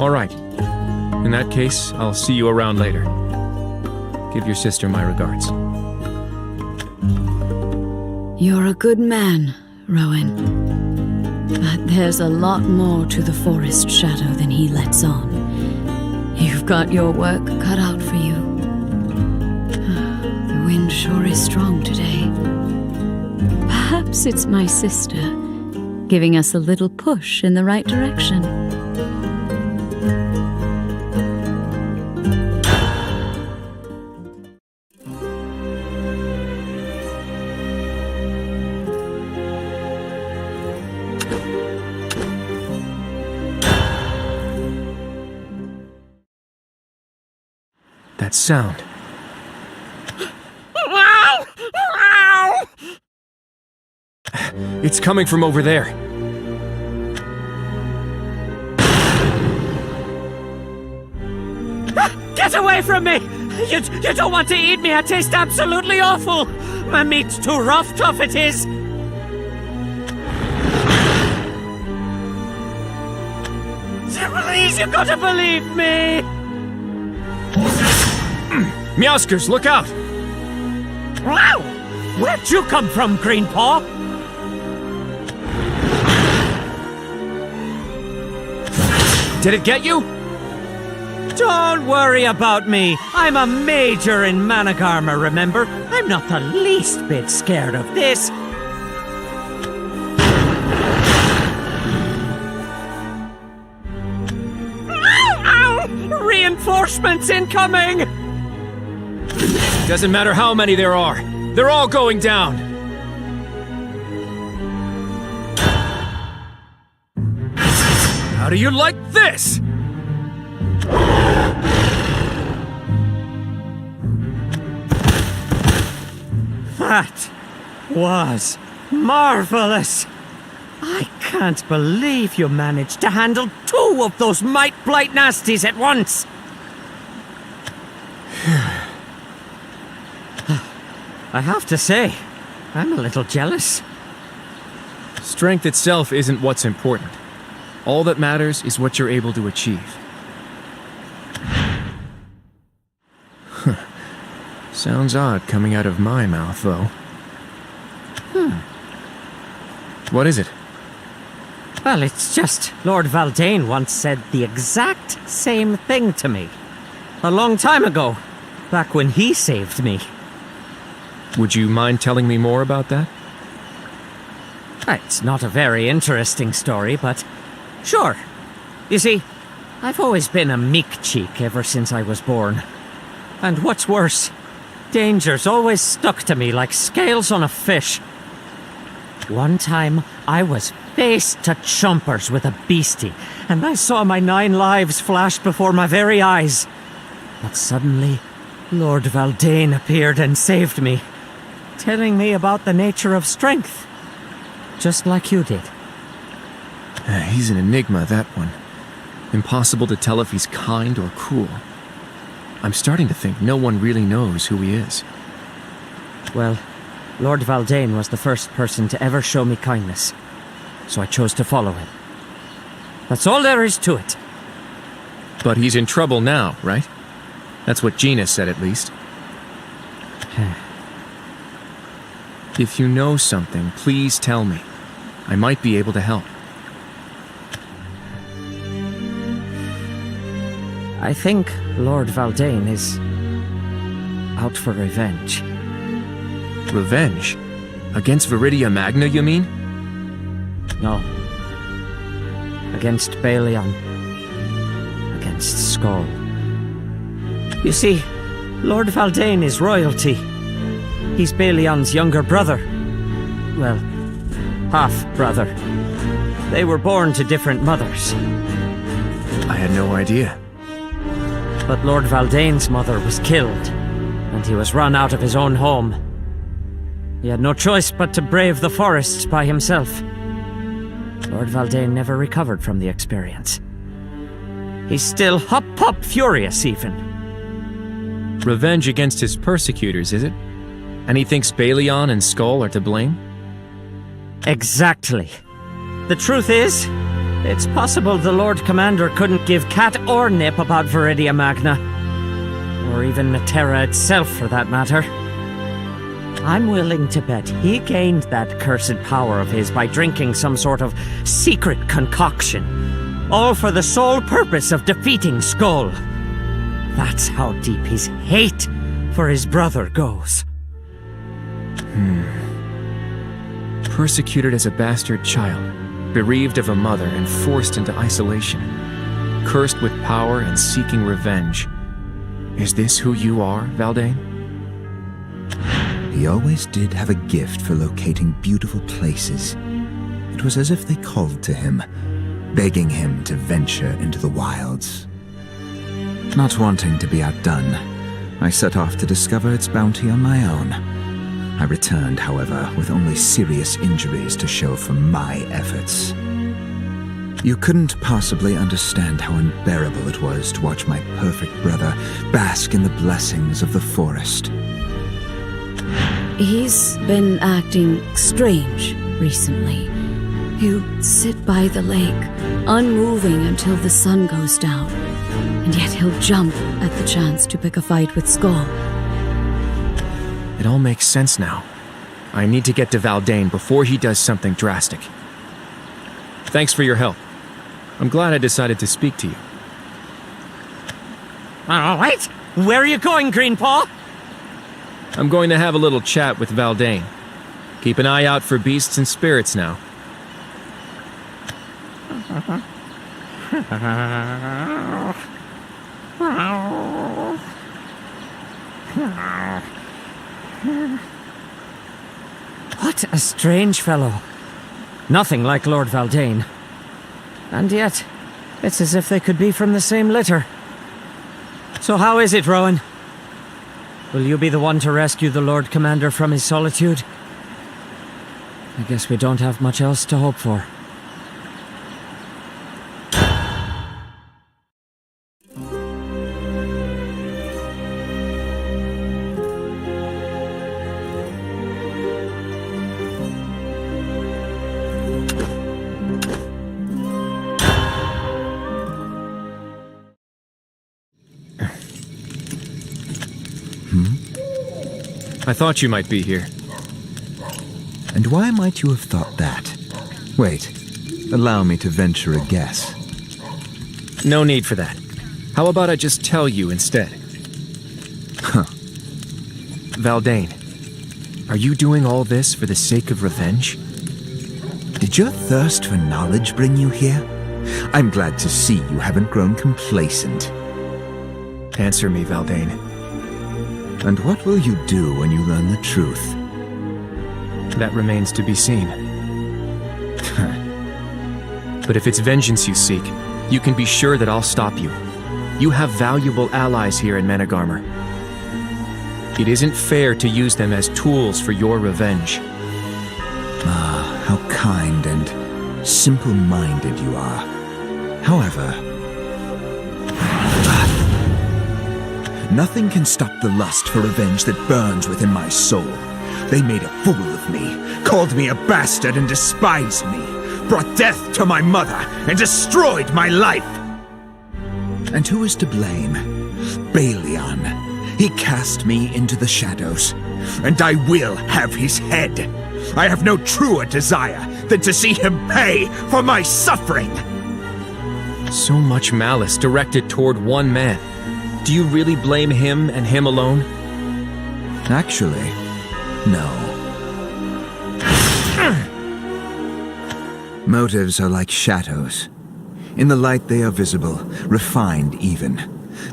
[SPEAKER 1] All right. In that case, I'll see you around later. Give your sister my regards.
[SPEAKER 4] You're a good man, Rowen. But there's a lot more to the forest shadow than he lets on. You've got your work cut out for you. The wind sure is strong today. Perhaps it's my sister, giving us a little push in the right direction.
[SPEAKER 1] That sound. It's coming from over there.
[SPEAKER 6] Get away from me! You don't want to eat me. I taste absolutely awful. My meat's too rough, tough it is. Please, you gotta believe me.
[SPEAKER 1] Meowskers, look out!
[SPEAKER 6] Wow! Where'd you come from, Greenpaw?
[SPEAKER 1] Did it get you?
[SPEAKER 6] Don't worry about me. I'm a major in Managarmr, remember? I'm not the least bit scared of this. Ow! Reinforcements incoming!
[SPEAKER 1] Doesn't matter how many there are. They're all going down. How do you like this?
[SPEAKER 6] That was marvelous. I can't believe you managed to handle 2 of those Might Blight nasties at once. I have to say, I'm a little jealous.
[SPEAKER 1] Strength itself isn't what's important. All that matters is what you're able to achieve. Sounds odd coming out of my mouth, though. What is it?
[SPEAKER 6] Well, it's just Lord Valdain once said the exact same thing to me. A long time ago, back when he saved me.
[SPEAKER 1] Would you mind telling me more about that?
[SPEAKER 6] It's not a very interesting story, but sure. You see, I've always been a meek cheek ever since I was born. And what's worse, danger's always stuck to me like scales on a fish. One time, I was face to chompers with a beastie, and I saw my 9 lives flash before my very eyes. But suddenly, Lord Valdain appeared and saved me, telling me about the nature of strength. Just like you did.
[SPEAKER 1] He's an enigma, that one. Impossible to tell if he's kind or cruel. I'm starting to think no one really knows who he is.
[SPEAKER 6] Well, Lord Valdain was the first person to ever show me kindness, so I chose to follow him. That's all there is to it.
[SPEAKER 1] But he's in trouble now, right? That's what Djeana said, at least. If you know something, please tell me. I might be able to help.
[SPEAKER 6] I think Lord Valdain is out for revenge.
[SPEAKER 1] Revenge? Against Viridia Magna, you mean?
[SPEAKER 6] No. Against Balion. Against Skull. You see, Lord Valdain is royalty. He's Balion's younger brother. Well, half-brother. They were born to different mothers.
[SPEAKER 1] I had no idea.
[SPEAKER 6] But Lord Valdain's mother was killed, and he was run out of his own home. He had no choice but to brave the forests by himself. Lord Valdain never recovered from the experience. He's still hop furious, even.
[SPEAKER 1] Revenge against his persecutors, is it? And he thinks Balion and Skull are to blame?
[SPEAKER 6] Exactly. The truth is, it's possible the Lord Commander couldn't give cat or nip about Viridia Magna. Or even Terra itself, for that matter. I'm willing to bet he gained that cursed power of his by drinking some sort of secret concoction. All for the sole purpose of defeating Skull. That's how deep his hate for his brother goes.
[SPEAKER 1] Persecuted as a bastard child, bereaved of a mother and forced into isolation. Cursed with power and seeking revenge. Is this who you are, Valdain?
[SPEAKER 3] He always did have a gift for locating beautiful places. It was as if they called to him, begging him to venture into the wilds. Not wanting to be outdone, I set off to discover its bounty on my own. I returned, however, with only serious injuries to show for my efforts. You couldn't possibly understand how unbearable it was to watch my perfect brother bask in the blessings of the forest.
[SPEAKER 4] He's been acting strange recently. He'll sit by the lake, unmoving until the sun goes down, and yet he'll jump at the chance to pick a fight with Skull.
[SPEAKER 1] It all makes sense now. I need to get to Valdain before he does something drastic. Thanks for your help. I'm glad I decided to speak to you.
[SPEAKER 6] All right. Where are you going, Greenpaw?
[SPEAKER 1] I'm going to have a little chat with Valdain. Keep an eye out for beasts and spirits now.
[SPEAKER 6] What a strange fellow. Nothing like Lord Valdain. And yet, it's as if they could be from the same litter. So how is it, Rowen? Will you be the one to rescue the Lord Commander from his solitude? I guess we don't have much else to hope for.
[SPEAKER 1] I thought you might be here.
[SPEAKER 3] And why might you have thought that? Wait, allow me to venture a guess.
[SPEAKER 1] No need for that. How about I just tell you instead?
[SPEAKER 3] Huh.
[SPEAKER 1] Valdain, are you doing all this for the sake of revenge?
[SPEAKER 3] Did your thirst for knowledge bring you here? I'm glad to see you haven't grown complacent.
[SPEAKER 1] Answer me, Valdain.
[SPEAKER 3] And what will you do when you learn the truth?
[SPEAKER 1] That remains to be seen. But if it's vengeance you seek, you can be sure that I'll stop you. You have valuable allies here in Menagarmr. It isn't fair to use them as tools for your revenge.
[SPEAKER 3] Ah, how kind and simple-minded you are. However, nothing can stop the lust for revenge that burns within my soul. They made a fool of me, called me a bastard and despised me, brought death to my mother and destroyed my life. And who is to blame? Balian. He cast me into the shadows, and I will have his head. I have no truer desire than to see him pay for my suffering.
[SPEAKER 1] So much malice directed toward one man. Do you really blame him and him alone?
[SPEAKER 3] Actually, no. Motives are like shadows. In the light they are visible, refined even.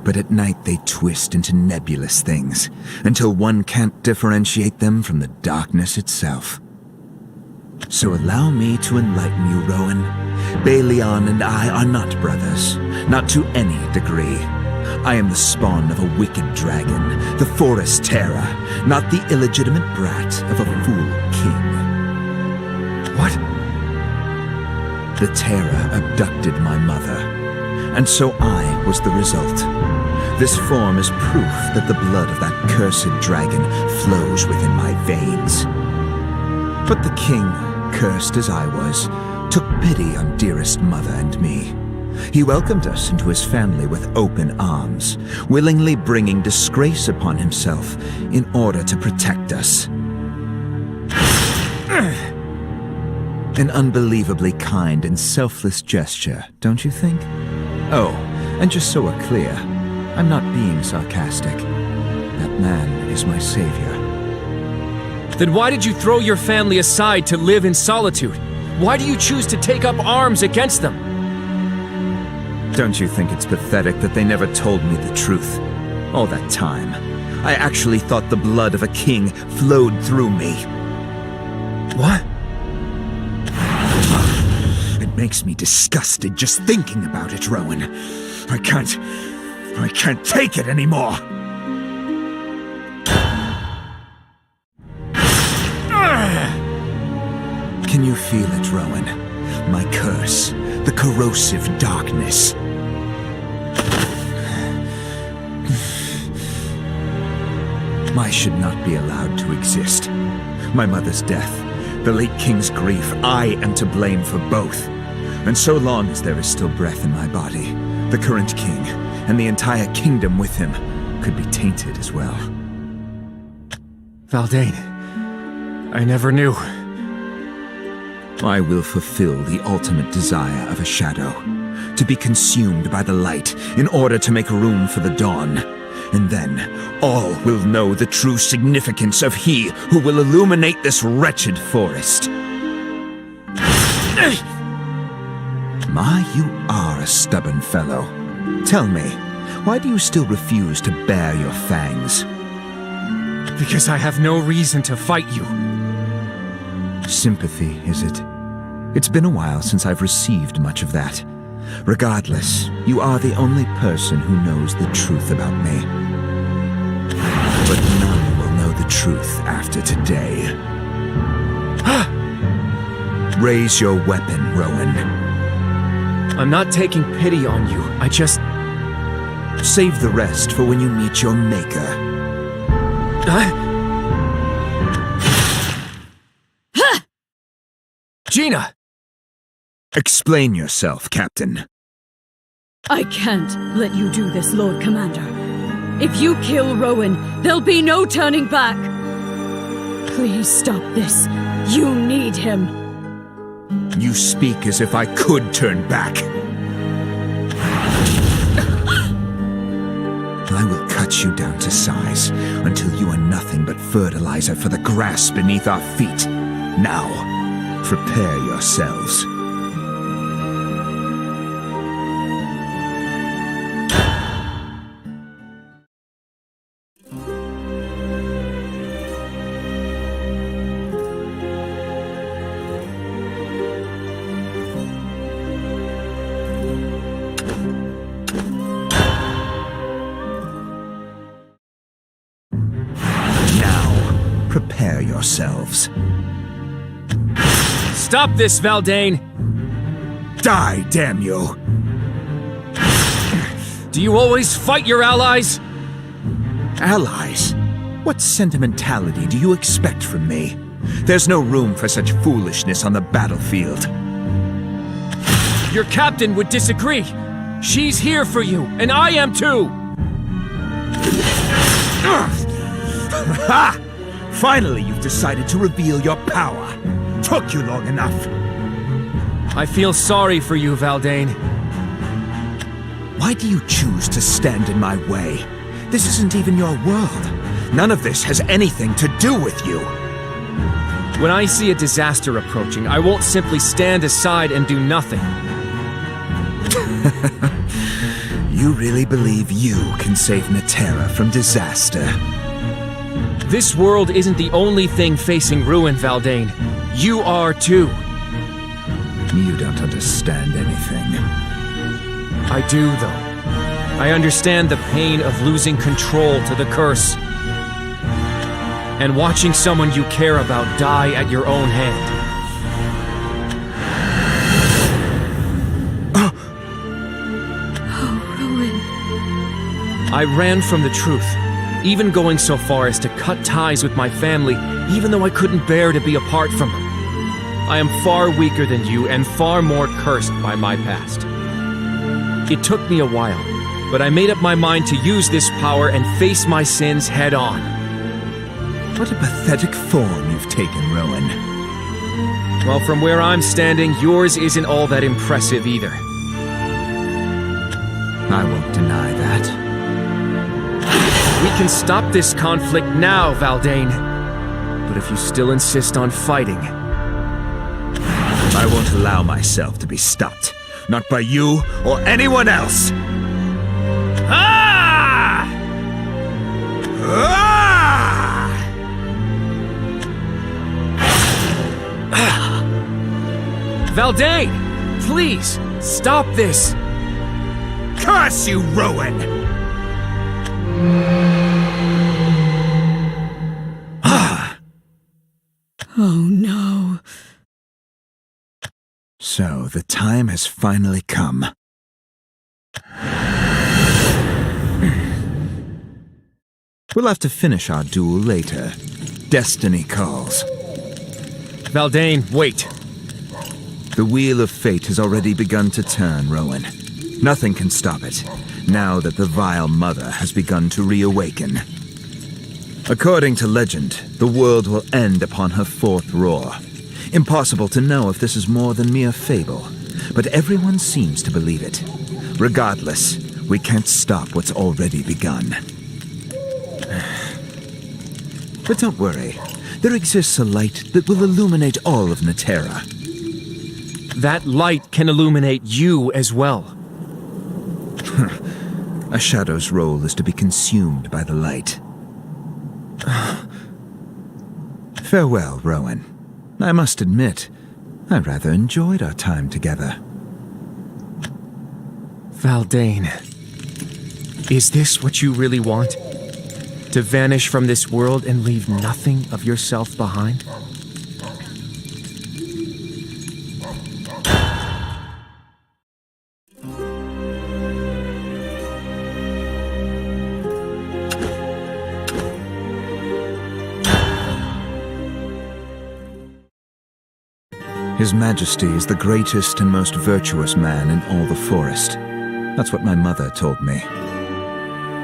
[SPEAKER 3] But at night they twist into nebulous things, until one can't differentiate them from the darkness itself. So allow me to enlighten you, Rowen. Balian and I are not brothers, not to any degree. I am the spawn of a wicked dragon, the forest terror, not the illegitimate brat of a fool king.
[SPEAKER 1] What?
[SPEAKER 3] The terror abducted my mother, and so I was the result. This form is proof that the blood of that cursed dragon flows within my veins. But the king, cursed as I was, took pity on dearest mother and me. He welcomed us into his family with open arms, willingly bringing disgrace upon himself in order to protect us. An unbelievably kind and selfless gesture, don't you think? Oh, and just so we're clear, I'm not being sarcastic. That man is my savior.
[SPEAKER 1] Then why did you throw your family aside to live in solitude? Why do you choose to take up arms against them?
[SPEAKER 3] Don't you think it's pathetic that they never told me the truth? All that time, I actually thought the blood of a king flowed through me.
[SPEAKER 1] What?
[SPEAKER 3] It makes me disgusted just thinking about it, Rowen. I can't take it anymore. Can you feel it, Rowen? My curse, the corrosive darkness. I should not be allowed to exist. My mother's death, the late king's grief, I am to blame for both. And so long as there is still breath in my body, the current king, and the entire kingdom with him, could be tainted as well.
[SPEAKER 1] Valdain, I never knew.
[SPEAKER 3] I will fulfill the ultimate desire of a shadow, to be consumed by the light in order to make room for the dawn. And then, all will know the true significance of he who will illuminate this wretched forest. My, you are a stubborn fellow. Tell me, why do you still refuse to bare your fangs?
[SPEAKER 1] Because I have no reason to fight you.
[SPEAKER 3] Sympathy, is it? It's been a while since I've received much of that. Regardless, you are the only person who knows the truth about me. But none will know the truth after today. Raise your weapon, Rowen.
[SPEAKER 1] I'm not taking pity on you. I just...
[SPEAKER 3] Save the rest for when you meet your maker.
[SPEAKER 1] Djeana!
[SPEAKER 3] Explain yourself, Captain.
[SPEAKER 4] I can't let you do this, Lord Commander. If you kill Rowen, there'll be no turning back. Please stop this. You need him.
[SPEAKER 3] You speak as if I could turn back. I will cut you down to size until you are nothing but fertilizer for the grass beneath our feet. Now, prepare yourselves. Prepare yourselves.
[SPEAKER 1] Stop this, Valdain!
[SPEAKER 3] Die, damn you!
[SPEAKER 1] Do you always fight your allies?
[SPEAKER 3] Allies? What sentimentality do you expect from me? There's no room for such foolishness on the battlefield.
[SPEAKER 1] Your captain would disagree. She's here for you, and I am too!
[SPEAKER 3] Ha! Finally, you've decided to reveal your power. Took you long enough.
[SPEAKER 1] I feel sorry for you, Valdain.
[SPEAKER 3] Why do you choose to stand in my way? This isn't even your world. None of this has anything to do with you.
[SPEAKER 1] When I see a disaster approaching, I won't simply stand aside and do nothing.
[SPEAKER 3] You really believe you can save Netera from disaster?
[SPEAKER 1] This world isn't the only thing facing ruin, Valdain. You are too.
[SPEAKER 3] You don't understand anything.
[SPEAKER 1] I do, though. I understand the pain of losing control to the curse. And watching someone you care about die at your own hand.
[SPEAKER 4] Oh, Rowen.
[SPEAKER 1] I ran from the truth. Even going so far as to cut ties with my family, even though I couldn't bear to be apart from them. I am far weaker than you and far more cursed by my past. It took me a while, but I made up my mind to use this power and face my sins head on.
[SPEAKER 3] What a pathetic form you've taken, Rowen.
[SPEAKER 1] Well, from where I'm standing, yours isn't all that impressive either.
[SPEAKER 3] I won't deny that.
[SPEAKER 1] We can stop this conflict now, Valdain. But if you still insist on fighting...
[SPEAKER 3] I won't allow myself to be stopped. Not by you or anyone else!
[SPEAKER 1] Ah!
[SPEAKER 3] Ah!
[SPEAKER 1] Valdain! Please, stop this!
[SPEAKER 3] Curse you, Rowen!
[SPEAKER 4] Oh no.
[SPEAKER 3] So, the time has finally come. We'll have to finish our duel later. Destiny calls.
[SPEAKER 1] Valdain, wait.
[SPEAKER 3] The wheel of fate has already begun to turn, Rowen. Nothing can stop it, now that the vile mother has begun to reawaken. According to legend, the world will end upon her fourth roar. Impossible to know if this is more than mere fable, but everyone seems to believe it. Regardless, we can't stop what's already begun. But don't worry, there exists a light that will illuminate all of Netera.
[SPEAKER 1] That light can illuminate you as well.
[SPEAKER 3] A shadow's role is to be consumed by the light. Farewell, Rowen. I must admit, I rather enjoyed our time together.
[SPEAKER 1] Valdain, is this what you really want? To vanish from this world and leave nothing of yourself behind?
[SPEAKER 3] His Majesty is the greatest and most virtuous man in all the forest. That's what my mother told me.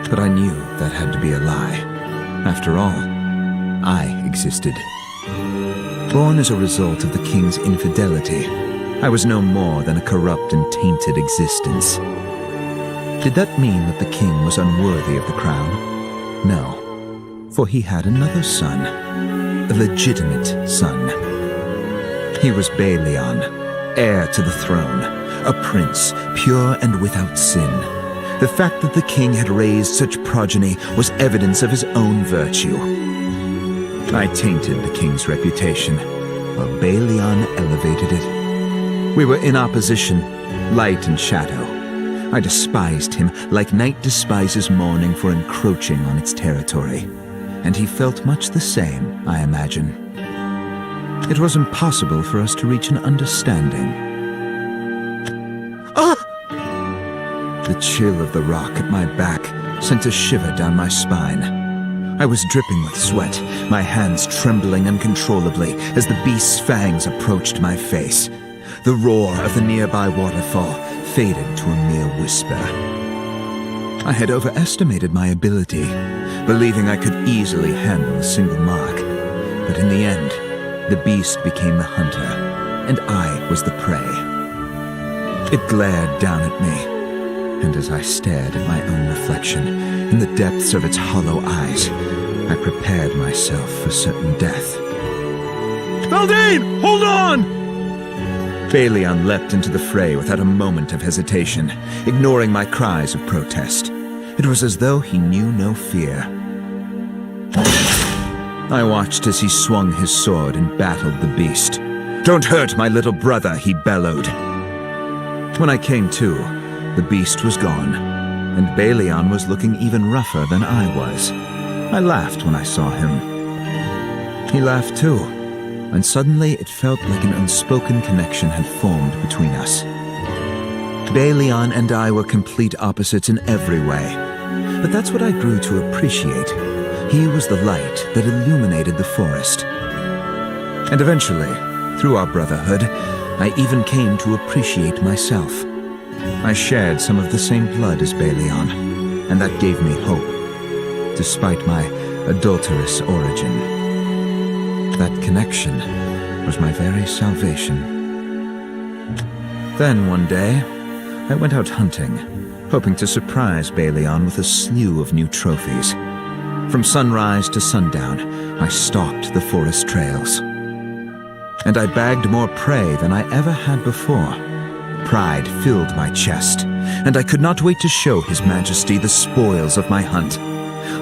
[SPEAKER 3] But I knew that had to be a lie. After all, I existed. Born as a result of the king's infidelity, I was no more than a corrupt and tainted existence. Did that mean that the king was unworthy of the crown? No, for he had another son, a legitimate son. He was Valdain, heir to the throne, a prince, pure and without sin. The fact that the king had raised such progeny was evidence of his own virtue. I tainted the king's reputation, while Valdain elevated it. We were in opposition, light and shadow. I despised him like night despises morning for encroaching on its territory. And he felt much the same, I imagine. It was impossible for us to reach an understanding. The chill of the rock at my back sent a shiver down my spine. I was dripping with sweat, my hands trembling uncontrollably as the beast's fangs approached my face. The roar of the nearby waterfall faded to a mere whisper. I had overestimated my ability, believing I could easily handle a single mark. But in the end, the beast became the hunter, and I was the prey. It glared down at me, and as I stared at my own reflection in the depths of its hollow eyes, I prepared myself for certain death.
[SPEAKER 2] Valdain, hold on!
[SPEAKER 3] Valdain leapt into the fray without a moment of hesitation, ignoring my cries of protest. It was as though he knew no fear. I watched as he swung his sword and battled the beast. "Don't hurt my little brother," he bellowed. When I came to, the beast was gone, and Valdain was looking even rougher than I was. I laughed when I saw him. He laughed too, and suddenly it felt like an unspoken connection had formed between us. Valdain and I were complete opposites in every way, but that's what I grew to appreciate. He was the light that illuminated the forest. And eventually, through our brotherhood, I even came to appreciate myself. I shared some of the same blood as Valdain, and that gave me hope, despite my adulterous origin. That connection was my very salvation. Then one day, I went out hunting, hoping to surprise Valdain with a slew of new trophies. From sunrise to sundown, I stalked the forest trails. And I bagged more prey than I ever had before. Pride filled my chest, and I could not wait to show His Majesty the spoils of my hunt.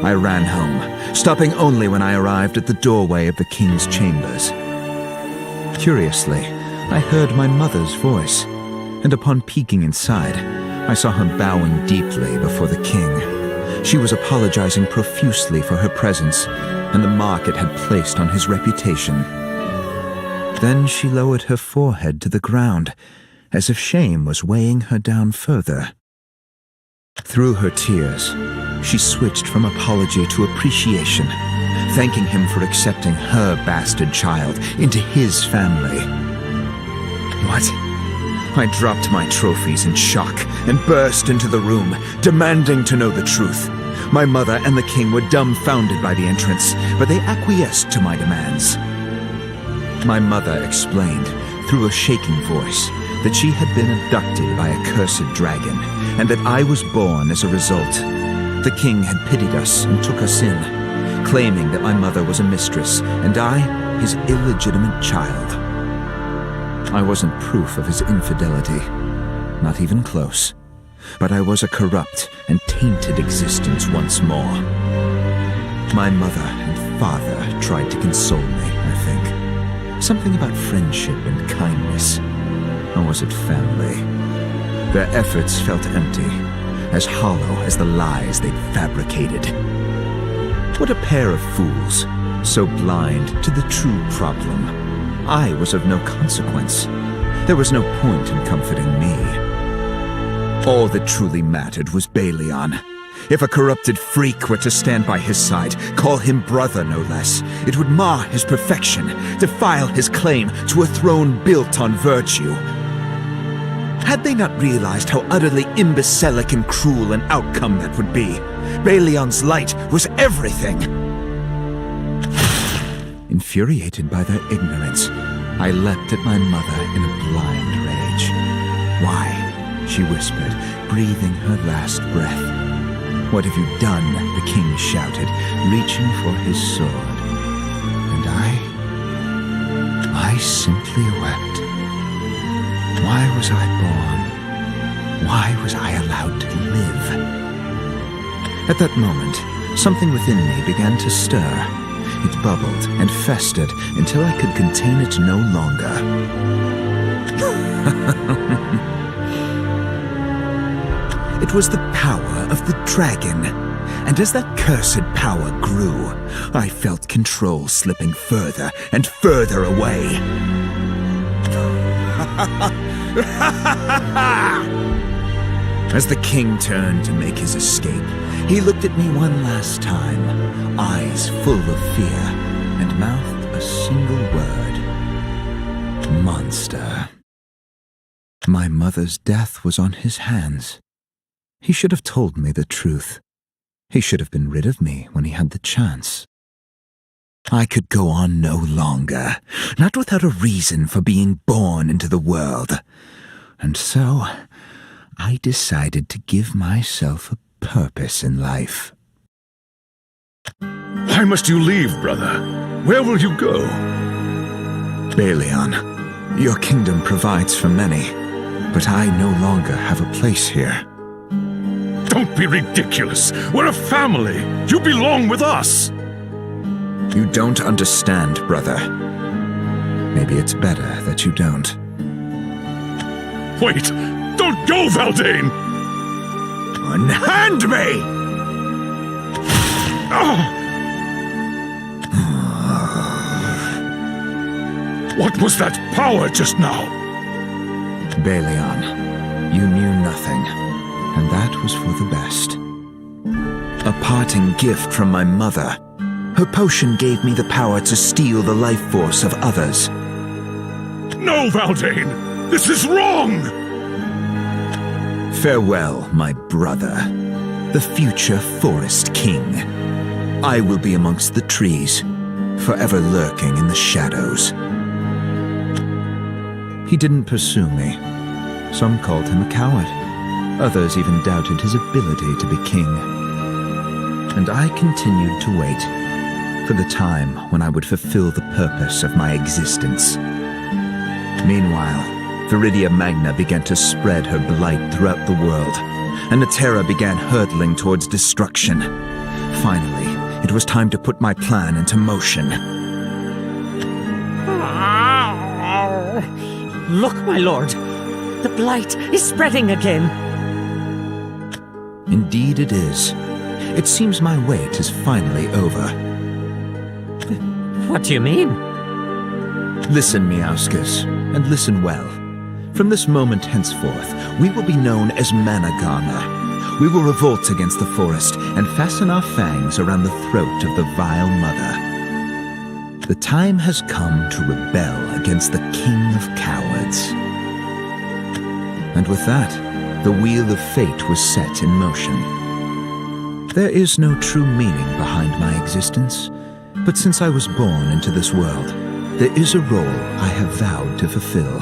[SPEAKER 3] I ran home, stopping only when I arrived at the doorway of the king's chambers. Curiously, I heard my mother's voice, and upon peeking inside, I saw her bowing deeply before the king. She was apologizing profusely for her presence and the mark it had placed on his reputation. Then she lowered her forehead to the ground, as if shame was weighing her down further. Through her tears, she switched from apology to appreciation, thanking him for accepting her bastard child into his family. What? I dropped my trophies in shock and burst into the room, demanding to know the truth. My mother and the king were dumbfounded by the entrance, but they acquiesced to my demands. My mother explained, through a shaking voice, that she had been abducted by a cursed dragon, and that I was born as a result. The king had pitied us and took us in, claiming that my mother was a mistress, and I, his illegitimate child. I wasn't proof of his infidelity, not even close, but I was a corrupt and tainted existence once more. My mother and father tried to console me, I think. Something about friendship and kindness. Or was it family? Their efforts felt empty, as hollow as the lies they'd fabricated. What a pair of fools, so blind to the true problem. I was of no consequence. There was no point in comforting me. All that truly mattered was Ballion. If a corrupted freak were to stand by his side, call him brother no less, it would mar his perfection, defile his claim to a throne built on virtue. Had they not realized how utterly imbecilic and cruel an outcome that would be? Ballion's light was everything! Infuriated by their ignorance, I leapt at my mother in a blind rage. "Why?" she whispered, breathing her last breath. "What have you done?" the king shouted, reaching for his sword. And I simply wept. Why was I born? Why was I allowed to live? At that moment, something within me began to stir. It bubbled and festered until I could contain it no longer. It was the power of the dragon, and as that cursed power grew, I felt control slipping further and further away. As the king turned to make his escape, he looked at me one last time, eyes full of fear, and mouthed a single word: monster. My mother's death was on his hands. He should have told me the truth. He should have been rid of me when he had the chance. I could go on no longer, not without a reason for being born into the world. And so, I decided to give myself a purpose in life.
[SPEAKER 2] Why must you leave, brother? Where will you go?
[SPEAKER 3] Ballion, your kingdom provides for many, but I no longer have a place here.
[SPEAKER 2] Don't be ridiculous. We're a family. You belong with us.
[SPEAKER 3] You don't understand, brother. Maybe it's better that you don't.
[SPEAKER 2] Wait! Don't go, Valdain!
[SPEAKER 3] Unhand me!
[SPEAKER 2] What was that power just now?
[SPEAKER 3] Ballion, you knew nothing, and that was for the best. A parting gift from my mother. Her potion gave me the power to steal the life force of others.
[SPEAKER 2] No, Valdain! This is wrong!
[SPEAKER 3] Farewell, my brother, the future Forest King. I will be amongst the trees, forever lurking in the shadows. He didn't pursue me. Some called him a coward. Others even doubted his ability to be king. And I continued to wait for the time when I would fulfill the purpose of my existence. Meanwhile, Viridia Magna began to spread her blight throughout the world, and the Terra began hurtling towards destruction. Finally, it was time to put my plan into motion.
[SPEAKER 6] Look, my lord. The blight is spreading again.
[SPEAKER 3] Indeed it is. It seems my wait is finally over.
[SPEAKER 6] What do you mean?
[SPEAKER 3] Listen, Meowksers, and listen well. From this moment henceforth, we will be known as Managana. We will revolt against the forest and fasten our fangs around the throat of the vile mother. The time has come to rebel against the king of cowards. And with that, the wheel of fate was set in motion. There is no true meaning behind my existence, but since I was born into this world, there is a role I have vowed to fulfill.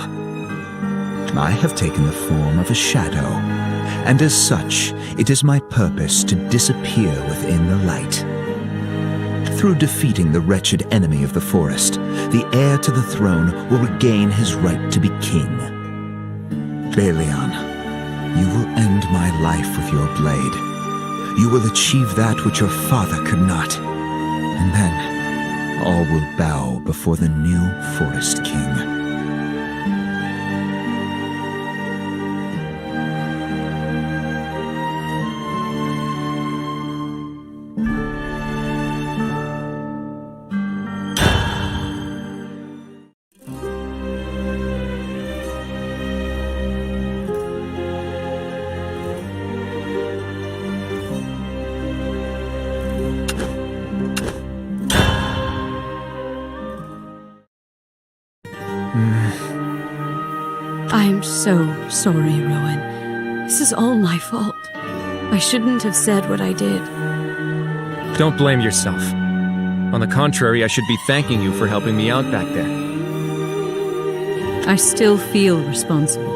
[SPEAKER 3] I have taken the form of a shadow, and as such, it is my purpose to disappear within the light. Through defeating the wretched enemy of the forest, the heir to the throne will regain his right to be king. Ballion, you will end my life with your blade. You will achieve that which your father could not. And then, all will bow before the new Forest King.
[SPEAKER 4] so sorry, Rowen. This is all my fault. I shouldn't have said what I did.
[SPEAKER 1] Don't blame yourself. On the contrary, I should be thanking you for helping me out back there.
[SPEAKER 4] I still feel responsible.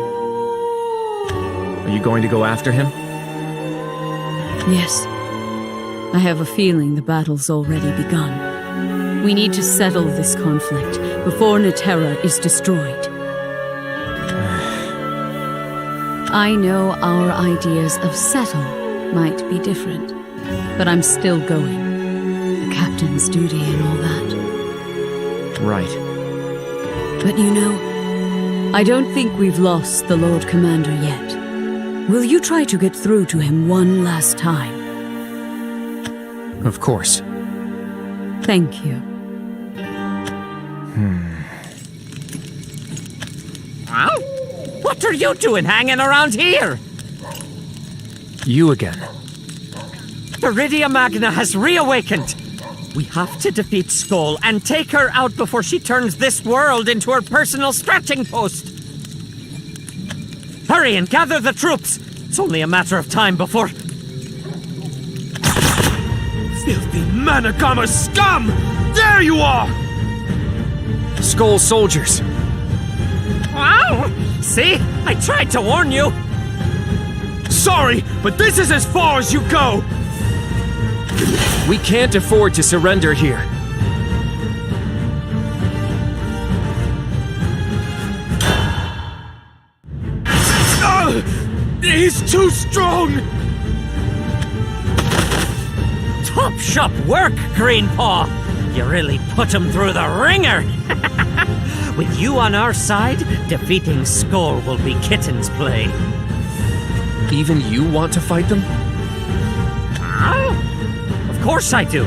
[SPEAKER 1] Are you going to go after him?
[SPEAKER 4] Yes. I have a feeling the battle's already begun. We need to settle this conflict before Naterra is destroyed. I know our ideas of settle might be different, but I'm still going. The captain's duty and all that.
[SPEAKER 1] Right.
[SPEAKER 4] But you know, I don't think we've lost the Lord Commander yet. Will you try to get through to him one last time?
[SPEAKER 1] Of course.
[SPEAKER 4] Thank you.
[SPEAKER 6] Well, what are you doing hanging around here?
[SPEAKER 1] You again.
[SPEAKER 6] Viridia Magna has reawakened. We have to defeat Skoll and take her out before she turns this world into her personal stretching post. Hurry and gather the troops. It's only a matter of time before...
[SPEAKER 2] Filthy Managama scum! There you are!
[SPEAKER 1] Skoll soldiers.
[SPEAKER 6] Wow! See? I tried to warn you.
[SPEAKER 2] Sorry, but this is as far as you go!
[SPEAKER 1] We can't afford to surrender here.
[SPEAKER 2] He's too strong!
[SPEAKER 6] Top shop work, Greenpaw! You really put him through the ringer! With you on our side, defeating Skoll will be kitten's play.
[SPEAKER 1] Even you want to fight them?
[SPEAKER 6] Of course I do.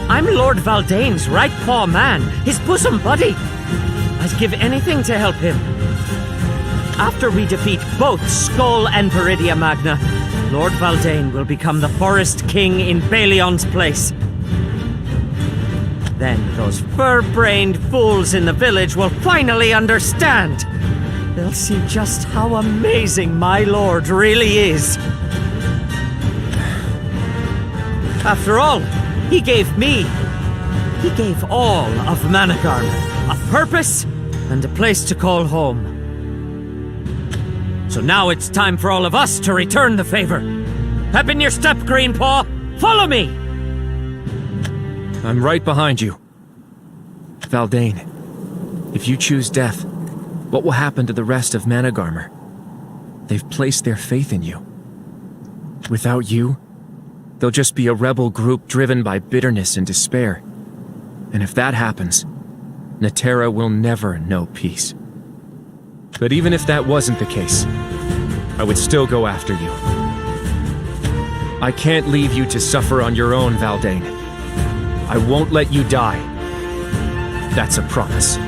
[SPEAKER 6] I'm Lord Valdain's right paw man, his bosom buddy. I'd give anything to help him. After we defeat both Skoll and Viridia Magna, Lord Valdain will become the Forest King in Balion's place. Then those fur-brained fools in the village will finally understand. They'll see just how amazing my lord really is. After all, he gave all of Managarm a purpose and a place to call home. So now it's time for all of us to return the favor. Up in your step, Greenpaw! Follow me!
[SPEAKER 1] I'm right behind you. Valdain, if you choose death, what will happen to the rest of Managarmer? They've placed their faith in you. Without you, they'll just be a rebel group driven by bitterness and despair. And if that happens, Naterra will never know peace. But even if that wasn't the case, I would still go after you. I can't leave you to suffer on your own, Valdain. I won't let you die. That's a promise.